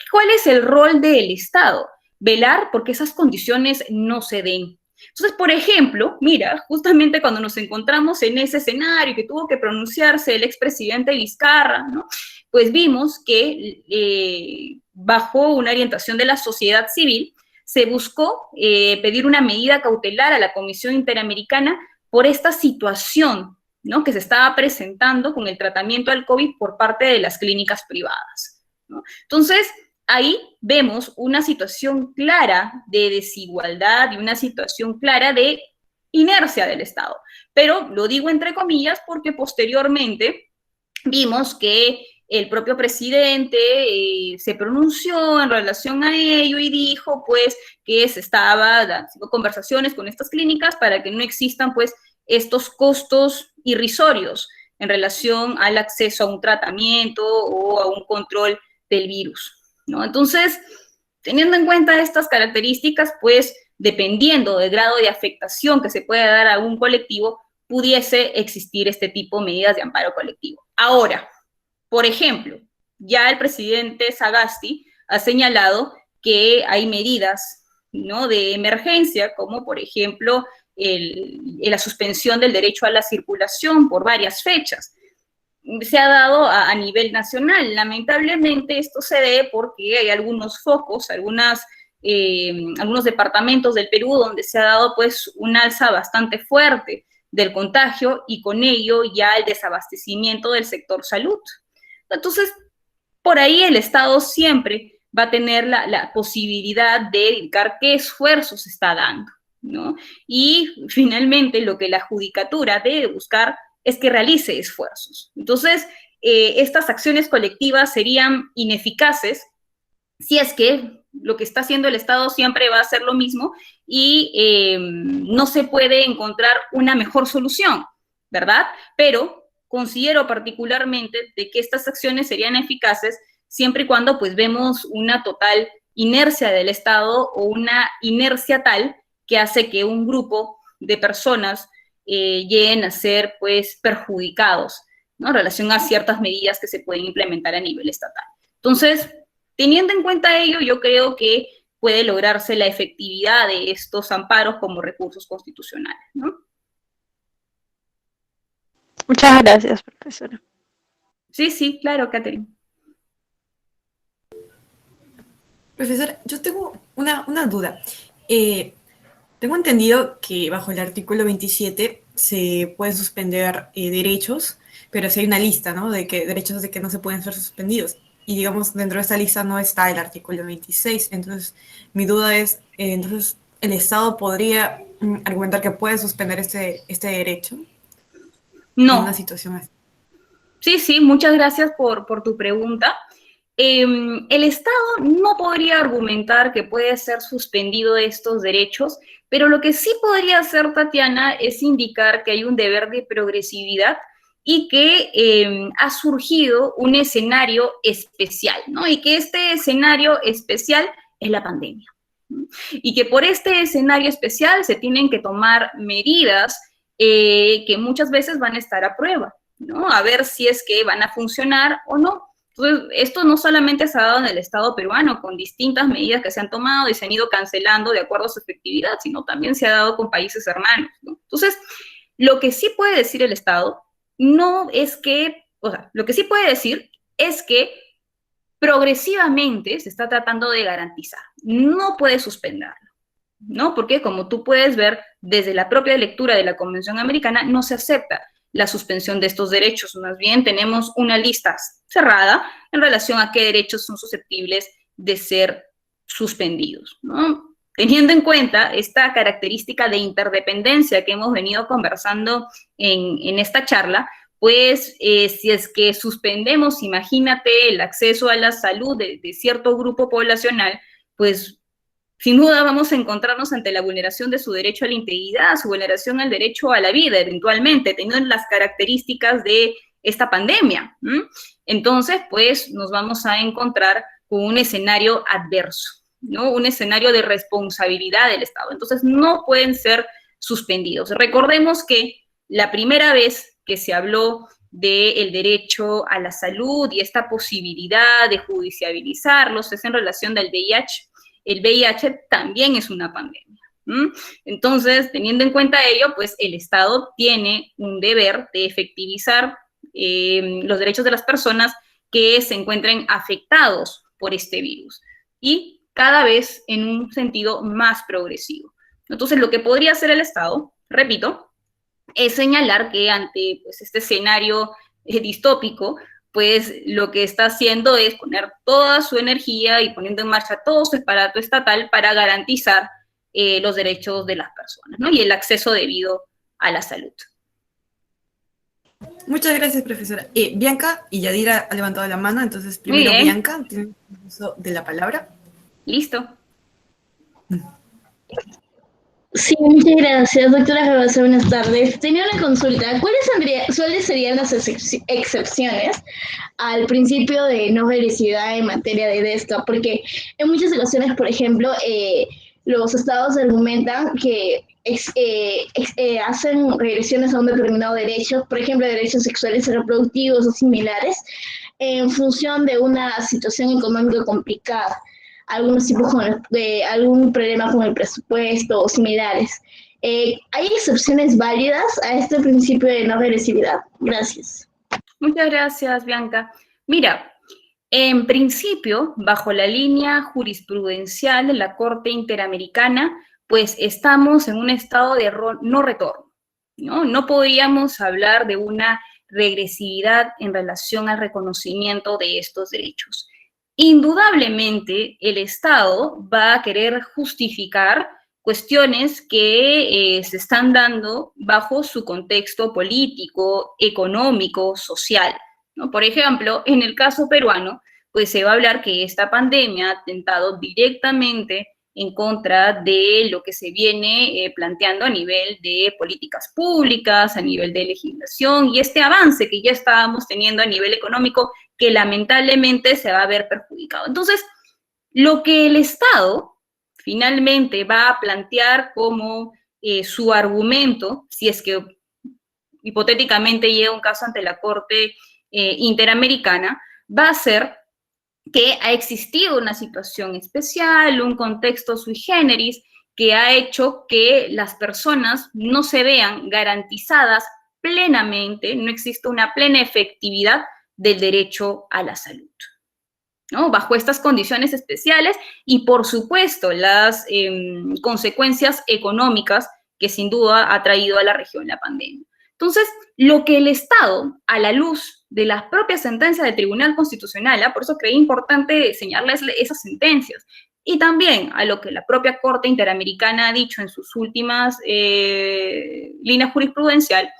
¿cuál es el rol del Estado? Velar porque esas condiciones no se den. Entonces, por ejemplo, mira, justamente cuando nos encontramos en ese escenario que tuvo que pronunciarse el expresidente Vizcarra, ¿no? Pues vimos que bajo una orientación de la sociedad civil se buscó pedir una medida cautelar a la Comisión Interamericana por esta situación, ¿no?, que se estaba presentando con el tratamiento al COVID por parte de las clínicas privadas, ¿no? Entonces, ahí vemos una situación clara de desigualdad y una situación clara de inercia del Estado. Pero lo digo entre comillas porque posteriormente vimos que el propio presidente se pronunció en relación a ello y dijo pues que se estaba haciendo conversaciones con estas clínicas para que no existan pues estos costos irrisorios en relación al acceso a un tratamiento o a un control del virus, ¿no? Entonces, teniendo en cuenta estas características, pues, dependiendo del grado de afectación que se pueda dar a un colectivo, pudiese existir este tipo de medidas de amparo colectivo. Ahora, por ejemplo, ya el presidente Sagasti ha señalado que hay medidas, ¿no?, de emergencia, como por ejemplo la suspensión del derecho a la circulación por varias fechas. Se ha dado a nivel nacional. Lamentablemente esto se debe porque hay algunos focos, algunos departamentos del Perú donde se ha dado pues un alza bastante fuerte del contagio y con ello ya el desabastecimiento del sector salud. Entonces, por ahí el Estado siempre va a tener la posibilidad de indicar qué esfuerzos está dando, ¿no? Y finalmente lo que la judicatura debe buscar es que realice esfuerzos. Entonces, estas acciones colectivas serían ineficaces si es que lo que está haciendo el Estado siempre va a ser lo mismo y no se puede encontrar una mejor solución, ¿verdad? Pero considero particularmente de que estas acciones serían eficaces siempre y cuando pues vemos una total inercia del Estado o una inercia tal que hace que un grupo de personas lleguen a ser pues perjudicados, ¿no?, en relación a ciertas medidas que se pueden implementar a nivel estatal. Entonces, teniendo en cuenta ello, yo creo que puede lograrse la efectividad de estos amparos como recursos constitucionales, ¿no? Muchas gracias, profesora. Sí, sí, claro, Catherine. Profesora, yo tengo una duda. Tengo entendido que bajo el artículo 27 se pueden suspender derechos, pero sí hay una lista, ¿no?, de que derechos de que no se pueden ser suspendidos. Y digamos, dentro de esa lista no está el artículo 26. Entonces, mi duda es, entonces, ¿el Estado podría argumentar que puede suspender este derecho? No. En una situación así. Sí, sí, muchas gracias por tu pregunta. El Estado no podría argumentar que puede ser suspendido estos derechos, pero lo que sí podría hacer, Tatiana, es indicar que hay un deber de progresividad y que ha surgido un escenario especial, ¿no? Y que este escenario especial es la pandemia, ¿no? Y que por este escenario especial se tienen que tomar medidas que muchas veces van a estar a prueba, ¿no? A ver si es que van a funcionar o no. Entonces, esto no solamente se ha dado en el Estado peruano, con distintas medidas que se han tomado y se han ido cancelando de acuerdo a su efectividad, sino también se ha dado con países hermanos, ¿no? Entonces, lo que sí puede decir el Estado no es que, o sea, lo que sí puede decir es que progresivamente se está tratando de garantizar, no puede suspenderlo, ¿no? Porque como tú puedes ver, desde la propia lectura de la Convención Americana, no se acepta la suspensión de estos derechos. Más bien tenemos una lista cerrada en relación a qué derechos son susceptibles de ser suspendidos, ¿no? Teniendo en cuenta esta característica de interdependencia que hemos venido conversando en esta charla, pues si es que suspendemos, imagínate, el acceso a la salud de cierto grupo poblacional, pues sin duda vamos a encontrarnos ante la vulneración de su derecho a la integridad, su vulneración al derecho a la vida, eventualmente, teniendo las características de esta pandemia. Entonces, pues nos vamos a encontrar con un escenario adverso, ¿no? Un escenario de responsabilidad del Estado. Entonces, no pueden ser suspendidos. Recordemos que la primera vez que se habló del derecho a la salud y esta posibilidad de judicializarlos es en relación del VIH. El VIH también es una pandemia. Entonces, teniendo en cuenta ello, pues el Estado tiene un deber de efectivizar los derechos de las personas que se encuentren afectados por este virus y cada vez en un sentido más progresivo. Entonces, lo que podría hacer el Estado, repito, es señalar que ante pues, este escenario distópico, pues lo que está haciendo es poner toda su energía y poniendo en marcha todo su aparato estatal para garantizar los derechos de las personas, ¿no? Y el acceso debido a la salud. Muchas gracias, profesora. Bianca y Yadira ha levantado la mano, entonces primero Bianca tiene uso de la palabra. Listo. Sí, muchas gracias, doctora Jabasa, buenas tardes. Tenía una consulta. ¿Cuáles serían las excepciones al principio de no regresividad en materia de DESCA? Porque en muchas ocasiones, por ejemplo, los estados argumentan que hacen regresiones a un determinado derecho, por ejemplo, derechos sexuales y reproductivos o similares, en función de una situación económica complicada. Algunos tipos de algún problema con el presupuesto o similares. ¿Hay excepciones válidas a este principio de no regresividad? Gracias. Muchas gracias, Bianca. Mira, en principio, bajo la línea jurisprudencial de la Corte Interamericana, pues estamos en un estado de no retorno, ¿no? No podríamos hablar de una regresividad en relación al reconocimiento de estos derechos. Indudablemente, el Estado va a querer justificar cuestiones que se están dando bajo su contexto político, económico, social, ¿no? Por ejemplo, en el caso peruano, pues se va a hablar que esta pandemia ha atentado directamente en contra de lo que se viene planteando a nivel de políticas públicas, a nivel de legislación, y este avance que ya estábamos teniendo a nivel económico, que lamentablemente se va a ver perjudicado. Entonces, lo que el Estado finalmente va a plantear como su argumento, si es que hipotéticamente llega un caso ante la Corte Interamericana, va a ser que ha existido una situación especial, un contexto sui generis, que ha hecho que las personas no se vean garantizadas plenamente, no existe una plena efectividad del derecho a la salud, ¿no? Bajo estas condiciones especiales y, por supuesto, las consecuencias económicas que sin duda ha traído a la región la pandemia. Entonces, lo que el Estado, a la luz de las propias sentencias del Tribunal Constitucional, por eso creí importante señalarles esas sentencias, y también a lo que la propia Corte Interamericana ha dicho en sus últimas líneas jurisprudencial,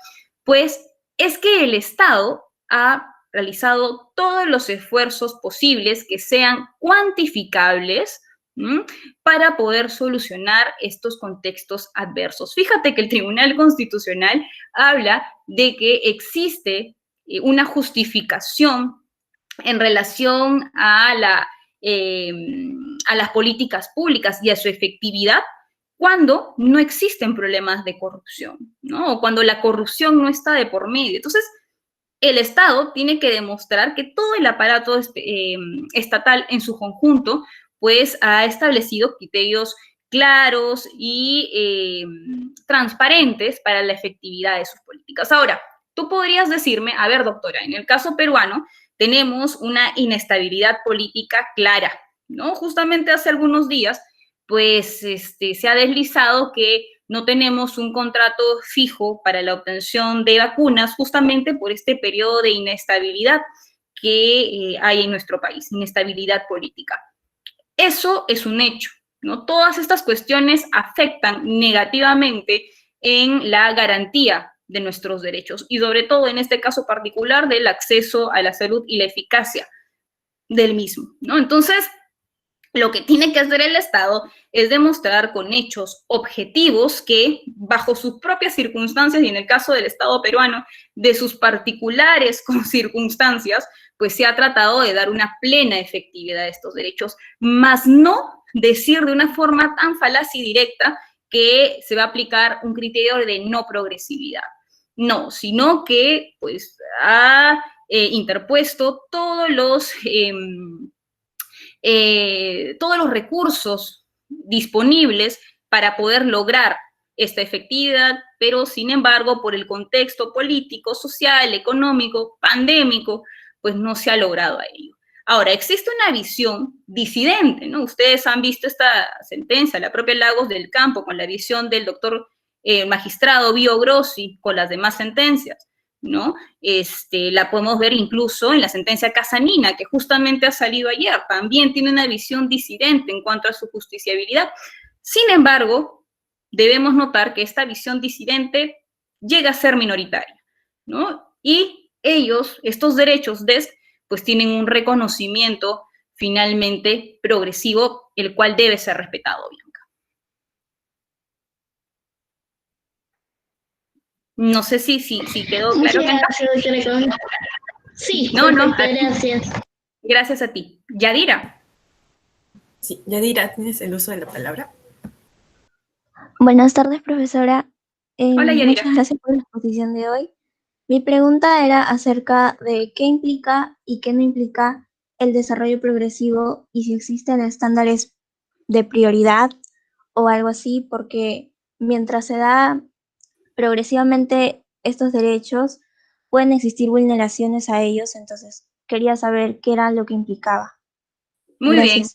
pues es que el Estado ha realizado todos los esfuerzos posibles que sean cuantificables para poder solucionar estos contextos adversos. Fíjate que el Tribunal Constitucional habla de que existe una justificación en relación a las políticas públicas y a su efectividad cuando no existen problemas de corrupción, ¿no? O cuando la corrupción no está de por medio. Entonces, el Estado tiene que demostrar que todo el aparato estatal en su conjunto pues ha establecido criterios claros y transparentes para la efectividad de sus políticas. Ahora, tú podrías decirme, a ver, doctora, en el caso peruano tenemos una inestabilidad política clara, ¿no? Justamente hace algunos días, pues se ha deslizado que no tenemos un contrato fijo para la obtención de vacunas justamente por este periodo de inestabilidad que hay en nuestro país, inestabilidad política. Eso es un hecho, ¿no? Todas estas cuestiones afectan negativamente en la garantía de nuestros derechos y sobre todo en este caso particular del acceso a la salud y la eficacia del mismo, ¿no? Entonces, lo que tiene que hacer el Estado es demostrar con hechos objetivos que, bajo sus propias circunstancias, y en el caso del Estado peruano, de sus particulares circunstancias, pues se ha tratado de dar una plena efectividad a estos derechos, más no decir de una forma tan falaz y directa que se va a aplicar un criterio de no progresividad. No, sino que pues ha interpuesto todos los recursos disponibles para poder lograr esta efectividad, pero sin embargo, por el contexto político, social, económico, pandémico, pues no se ha logrado a ello. Ahora, existe una visión disidente, ¿no? Ustedes han visto esta sentencia, la propia Lagos del Campo, con la visión del doctor magistrado Bio Grossi, con las demás sentencias, ¿no? La podemos ver incluso en la sentencia Casanina, que justamente ha salido ayer, también tiene una visión disidente en cuanto a su justiciabilidad. Sin embargo, debemos notar que esta visión disidente llega a ser minoritaria, ¿no? Y ellos, estos derechos pues tienen un reconocimiento finalmente progresivo, el cual debe ser respetado, Bianca. No sé si quedó claro. Gracias, sí, no, gracias. Gracias a ti. Yadira. Sí, Yadira, ¿tienes el uso de la palabra? Buenas tardes, profesora. Hola, Yadira. Muchas gracias por la exposición de hoy. Mi pregunta era acerca de qué implica y qué no implica el desarrollo progresivo y si existen estándares de prioridad o algo así, porque mientras se da progresivamente estos derechos, pueden existir vulneraciones a ellos, entonces quería saber qué era lo que implicaba. Muy Gracias. bien,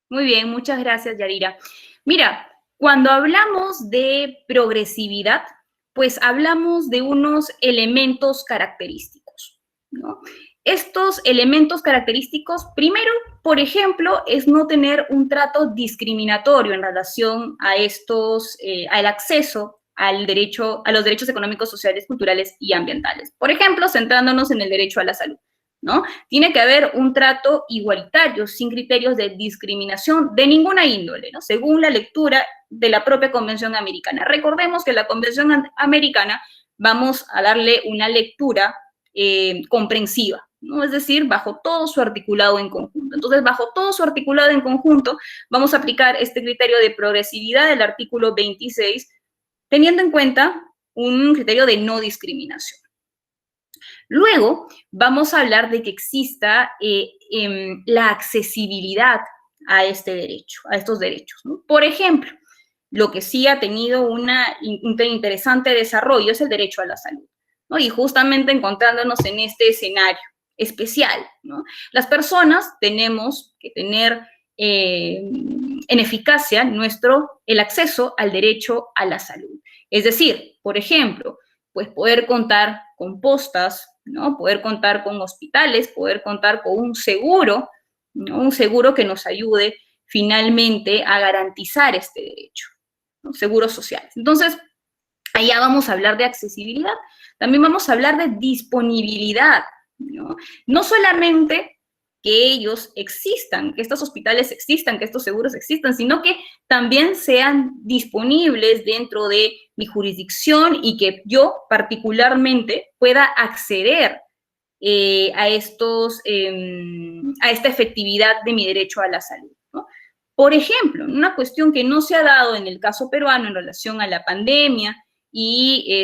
muy bien, muchas gracias, Yadira. Mira, cuando hablamos de progresividad, pues hablamos de unos elementos característicos, ¿no? Estos elementos característicos, primero, por ejemplo, es no tener un trato discriminatorio en relación a al acceso a los derechos económicos, sociales, culturales y ambientales. Por ejemplo, centrándonos en el derecho a la salud, ¿no? Tiene que haber un trato igualitario, sin criterios de discriminación de ninguna índole, ¿no? Según la lectura de la propia Convención Americana. Recordemos que la Convención Americana vamos a darle una lectura comprensiva, ¿no? Es decir, bajo todo su articulado en conjunto. Entonces, bajo todo su articulado en conjunto, vamos a aplicar este criterio de progresividad del artículo 26, teniendo en cuenta un criterio de no discriminación. Luego, vamos a hablar de que exista la accesibilidad a este derecho, a estos derechos, ¿no? Por ejemplo, lo que sí ha tenido un interesante desarrollo es el derecho a la salud, ¿no? Y justamente encontrándonos en este escenario especial, ¿no? Las personas tenemos que tener en eficacia el acceso al derecho a la salud. Es decir, por ejemplo, pues poder contar con postas, ¿no? Poder contar con hospitales, poder contar con un seguro, ¿no? Un seguro que nos ayude finalmente a garantizar este derecho, ¿no? Seguros sociales. Entonces, allá vamos a hablar de accesibilidad, también vamos a hablar de disponibilidad, ¿no? No solamente que ellos existan, que estos hospitales existan, que estos seguros existan, sino que también sean disponibles dentro de mi jurisdicción y que yo particularmente pueda acceder a esta efectividad de mi derecho a la salud, ¿no? Por ejemplo, una cuestión que no se ha dado en el caso peruano en relación a la pandemia y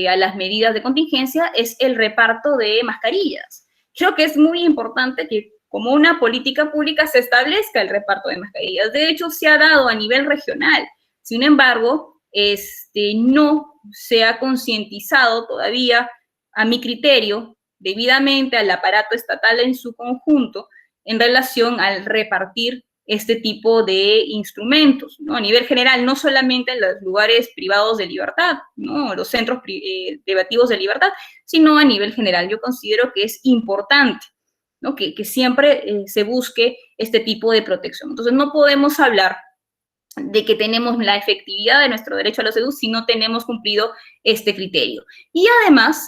a las medidas de contingencia es el reparto de mascarillas. Creo que es muy importante que como una política pública se establezca el reparto de mascarillas. De hecho, se ha dado a nivel regional. Sin embargo, no se ha concientizado todavía, a mi criterio, debidamente al aparato estatal en su conjunto en relación al repartir este tipo de instrumentos, ¿no? A nivel general, no solamente en los lugares privados de libertad, ¿no? Los centros privativos de libertad, sino a nivel general. Yo considero que es importante ¿no? Que siempre se busque este tipo de protección. Entonces, no podemos hablar de que tenemos la efectividad de nuestro derecho a la salud si no tenemos cumplido este criterio. Y además,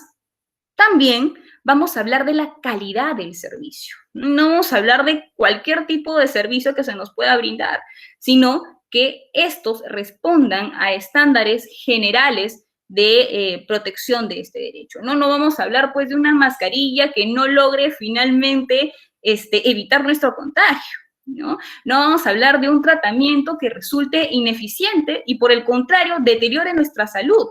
también vamos a hablar de la calidad del servicio. No vamos a hablar de cualquier tipo de servicio que se nos pueda brindar, sino que estos respondan a estándares generales de protección de este derecho. No vamos a hablar, pues, de una mascarilla que no logre finalmente evitar nuestro contagio, ¿no? No vamos a hablar de un tratamiento que resulte ineficiente y, por el contrario, deteriore nuestra salud,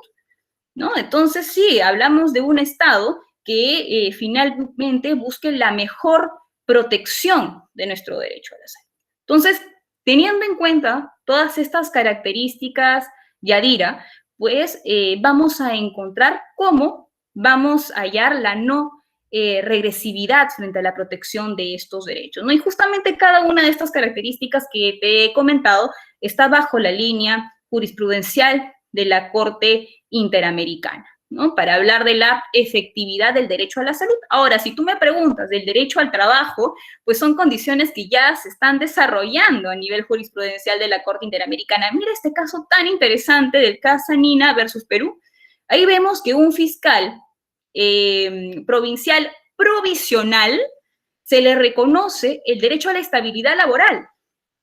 ¿no? Entonces, sí, hablamos de un Estado que finalmente busque la mejor protección de nuestro derecho a la salud. Entonces, teniendo en cuenta todas estas características, Yadira, pues vamos a encontrar cómo vamos a hallar la no regresividad frente a la protección de estos derechos, ¿no? Y justamente cada una de estas características que te he comentado está bajo la línea jurisprudencial de la Corte Interamericana, ¿no? Para hablar de la efectividad del derecho a la salud. Ahora, si tú me preguntas del derecho al trabajo, pues son condiciones que ya se están desarrollando a nivel jurisprudencial de la Corte Interamericana. Mira este caso tan interesante del Casanina versus Perú. Ahí vemos que un fiscal provincial provisional se le reconoce el derecho a la estabilidad laboral,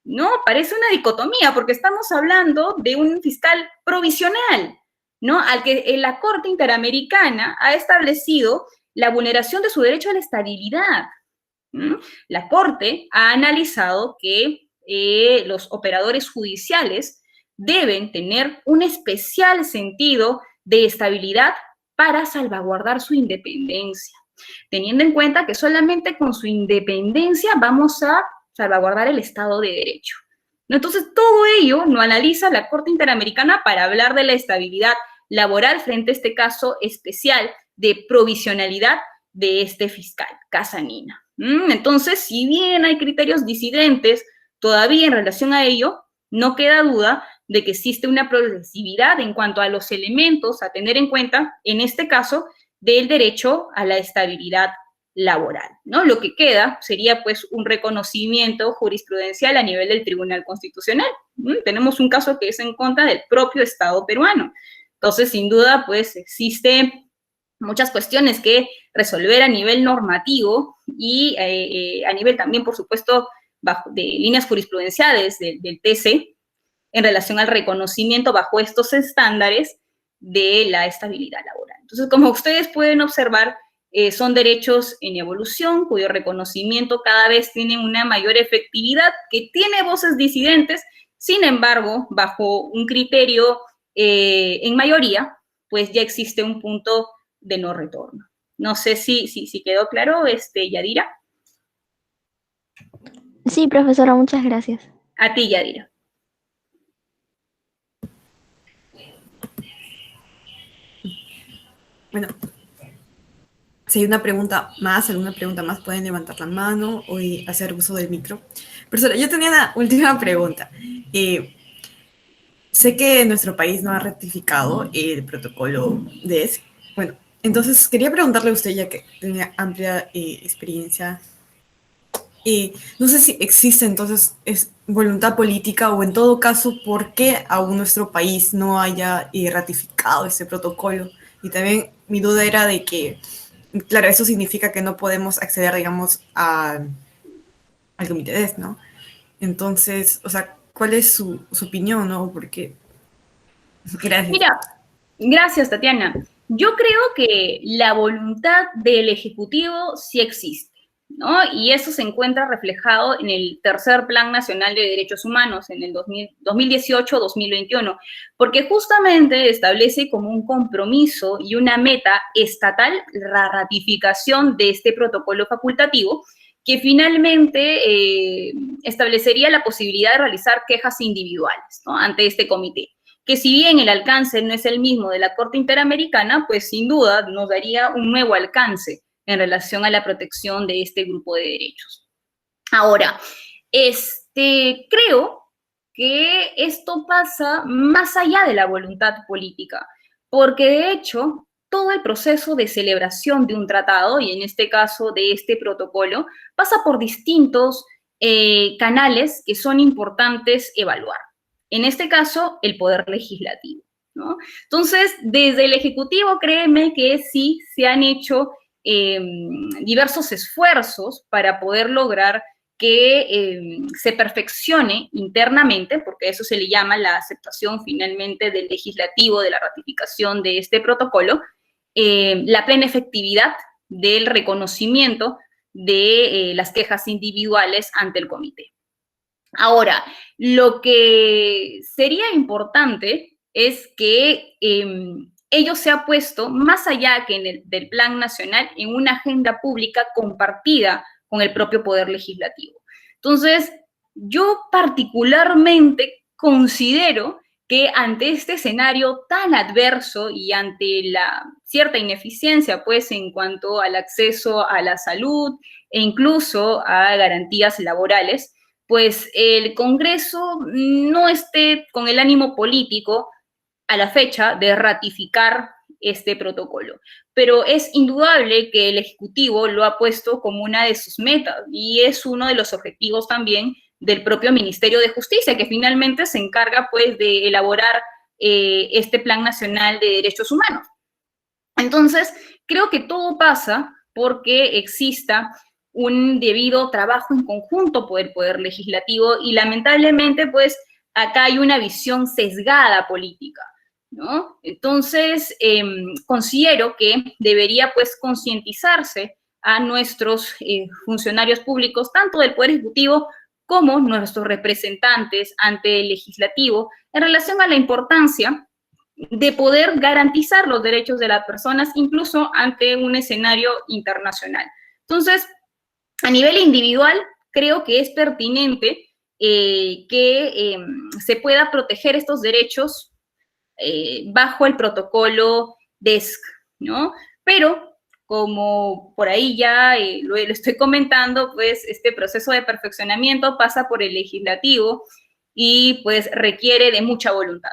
¿no? Parece una dicotomía, porque estamos hablando de un fiscal provisional, ¿no? Al que la Corte Interamericana ha establecido la vulneración de su derecho a la estabilidad. La Corte ha analizado que los operadores judiciales deben tener un especial sentido de estabilidad para salvaguardar su independencia, teniendo en cuenta que solamente con su independencia vamos a salvaguardar el Estado de Derecho. Entonces, todo ello lo analiza la Corte Interamericana para hablar de la estabilidad laboral frente a este caso especial de provisionalidad de este fiscal, Casanina. Entonces, si bien hay criterios disidentes todavía en relación a ello, no queda duda de que existe una progresividad en cuanto a los elementos a tener en cuenta, en este caso, del derecho a la estabilidad laboral, ¿no? Lo que queda sería, pues, un reconocimiento jurisprudencial a nivel del Tribunal Constitucional. Tenemos un caso que es en contra del propio Estado peruano. Entonces, sin duda, pues, existe muchas cuestiones que resolver a nivel normativo y a nivel también, por supuesto, de líneas jurisprudenciales del TC en relación al reconocimiento bajo estos estándares de la estabilidad laboral. Entonces, como ustedes pueden observar, son derechos en evolución, cuyo reconocimiento cada vez tiene una mayor efectividad, que tiene voces disidentes, sin embargo, bajo un criterio en mayoría, pues ya existe un punto de no retorno. No sé si quedó claro, Yadira. Sí, profesora, muchas gracias. A ti, Yadira. Bueno, si hay una pregunta más, alguna pregunta más, pueden levantar la mano o hacer uso del micro. Profesora, yo tenía una última pregunta. Sé que nuestro país no ha ratificado el protocolo de ESG. Bueno, entonces quería preguntarle a usted, ya que tenía amplia experiencia, no sé si existe entonces voluntad política o en todo caso, ¿por qué aún nuestro país no haya ratificado ese protocolo? Y también mi duda era de que, claro, eso significa que no podemos acceder, digamos, al comité de ESG, ¿no? Entonces, o sea, ¿cuál es su opinión, no? Porque... Gracias. Mira, gracias, Tatiana. Yo creo que la voluntad del Ejecutivo sí existe, ¿no? Y eso se encuentra reflejado en el tercer Plan Nacional de Derechos Humanos, en el 2018-2021, porque justamente establece como un compromiso y una meta estatal la ratificación de este protocolo facultativo, que finalmente establecería la posibilidad de realizar quejas individuales, ¿no?, ante este comité, que si bien el alcance no es el mismo de la Corte Interamericana, pues sin duda nos daría un nuevo alcance en relación a la protección de este grupo de derechos. Ahora, creo que esto pasa más allá de la voluntad política, porque de hecho todo el proceso de celebración de un tratado, y en este caso de este protocolo, pasa por distintos canales que son importantes evaluar. En este caso, el poder legislativo, ¿no? Entonces, desde el Ejecutivo, créeme que sí se han hecho diversos esfuerzos para poder lograr que se perfeccione internamente, porque eso se le llama la aceptación finalmente del legislativo, de la ratificación de este protocolo, la plena efectividad del reconocimiento de las quejas individuales ante el comité. Ahora, lo que sería importante es que ello se ha puesto más allá que del plan nacional en una agenda pública compartida con el propio Poder Legislativo. Entonces, yo particularmente considero que ante este escenario tan adverso y ante la cierta ineficiencia, pues, en cuanto al acceso a la salud e incluso a garantías laborales, pues el Congreso no esté con el ánimo político a la fecha de ratificar este protocolo. Pero es indudable que el Ejecutivo lo ha puesto como una de sus metas y es uno de los objetivos también del propio Ministerio de Justicia, que finalmente se encarga pues de elaborar este Plan Nacional de Derechos Humanos. Entonces, creo que todo pasa porque exista un debido trabajo en conjunto por el Poder Legislativo y lamentablemente pues acá hay una visión sesgada política, ¿no? Entonces, considero que debería pues concientizarse a nuestros funcionarios públicos, tanto del Poder Ejecutivo como nuestros representantes ante el Legislativo, en relación a la importancia de poder garantizar los derechos de las personas, incluso ante un escenario internacional. Entonces, a nivel individual, creo que es pertinente que se pueda proteger estos derechos bajo el protocolo DESC, ¿no? Pero, como por ahí ya lo estoy comentando, pues este proceso de perfeccionamiento pasa por el legislativo y pues requiere de mucha voluntad.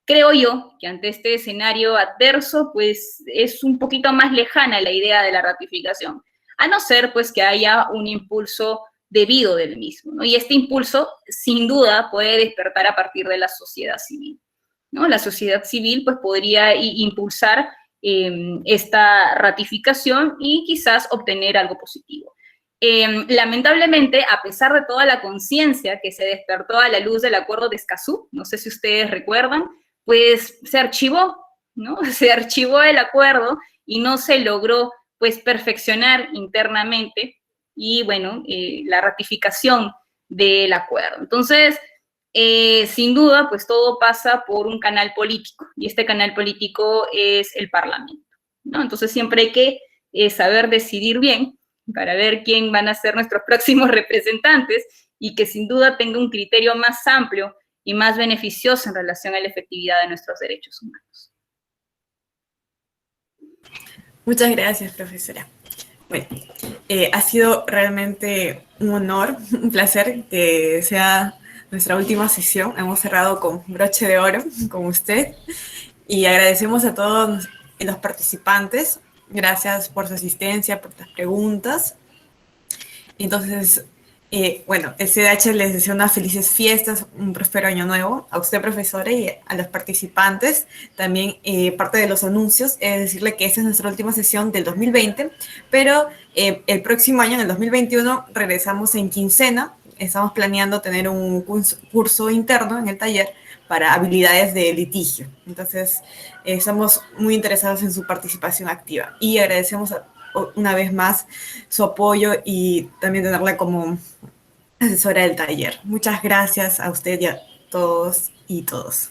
Creo yo que ante este escenario adverso, pues es un poquito más lejana la idea de la ratificación, a no ser pues que haya un impulso debido del mismo, ¿no? Y este impulso, sin duda, puede despertar a partir de la sociedad civil, ¿no? La sociedad civil pues podría impulsar esta ratificación y quizás obtener algo positivo. Lamentablemente, a pesar de toda la conciencia que se despertó a la luz del acuerdo de Escazú, no sé si ustedes recuerdan, pues se archivó, ¿no? Se archivó el acuerdo y no se logró, pues, perfeccionar internamente y, bueno, la ratificación del acuerdo. Entonces, sin duda, pues todo pasa por un canal político y este canal político es el Parlamento, ¿no? Entonces siempre hay que saber decidir bien para ver quién van a ser nuestros próximos representantes y que sin duda tenga un criterio más amplio y más beneficioso en relación a la efectividad de nuestros derechos humanos. Muchas gracias, profesora. Bueno, ha sido realmente un honor, un placer que sea nuestra última sesión. Hemos cerrado con broche de oro, con usted, y agradecemos a todos los participantes. Gracias por su asistencia, por las preguntas. Entonces, bueno, el CDH les desea unas felices fiestas, un próspero año nuevo. A usted, profesora, y a los participantes. También parte de los anuncios es decirle que esta es nuestra última sesión del 2020, pero el próximo año, en el 2021, regresamos en quincena. Estamos planeando tener un curso interno en el taller para habilidades de litigio. Entonces, estamos muy interesados en su participación activa y agradecemos una vez más su apoyo y también tenerla como asesora del taller. Muchas gracias a usted y a todos y todos.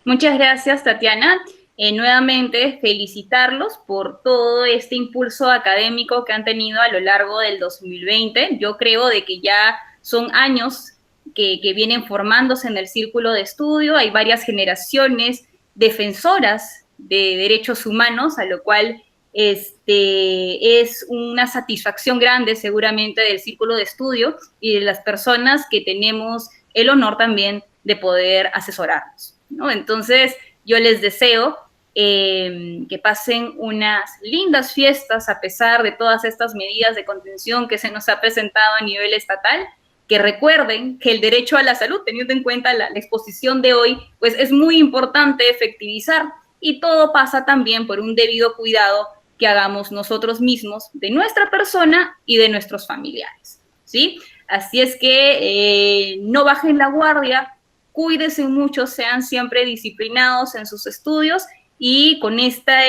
Muchas gracias, Tatiana. Nuevamente felicitarlos por todo este impulso académico que han tenido a lo largo del 2020. Yo creo de que ya son años que vienen formándose en el círculo de estudio. Hay varias generaciones defensoras de derechos humanos, a lo cual es una satisfacción grande seguramente del círculo de estudio y de las personas que tenemos el honor también de poder asesorarnos, ¿no? Entonces, yo les deseo que pasen unas lindas fiestas a pesar de todas estas medidas de contención que se nos ha presentado a nivel estatal, que recuerden que el derecho a la salud, teniendo en cuenta la exposición de hoy, pues es muy importante efectivizar, y todo pasa también por un debido cuidado que hagamos nosotros mismos de nuestra persona y de nuestros familiares, ¿sí? Así es que no bajen la guardia, cuídense mucho, sean siempre disciplinados en sus estudios y con esta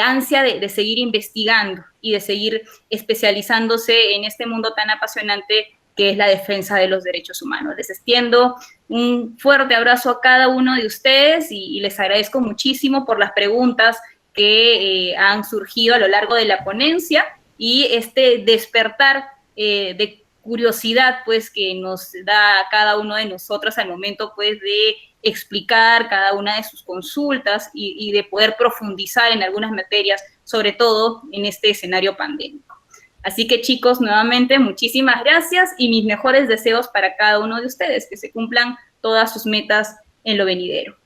ansia de seguir investigando y de seguir especializándose en este mundo tan apasionante que es la defensa de los derechos humanos. Les extiendo un fuerte abrazo a cada uno de ustedes y les agradezco muchísimo por las preguntas que han surgido a lo largo de la ponencia y este despertar de curiosidad pues que nos da a cada uno de nosotros al momento pues de explicar cada una de sus consultas y de poder profundizar en algunas materias, sobre todo en este escenario pandémico. Así que chicos, nuevamente muchísimas gracias y mis mejores deseos para cada uno de ustedes, que se cumplan todas sus metas en lo venidero.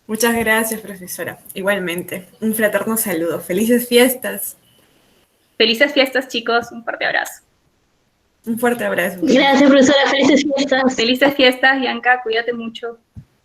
Muchas gracias, profesora. Igualmente, un fraterno saludo. ¡Felices fiestas! Felices fiestas, chicos. Un fuerte abrazo. Un fuerte abrazo. Gracias, profesora. Felices fiestas. Felices fiestas, Bianca. Cuídate mucho.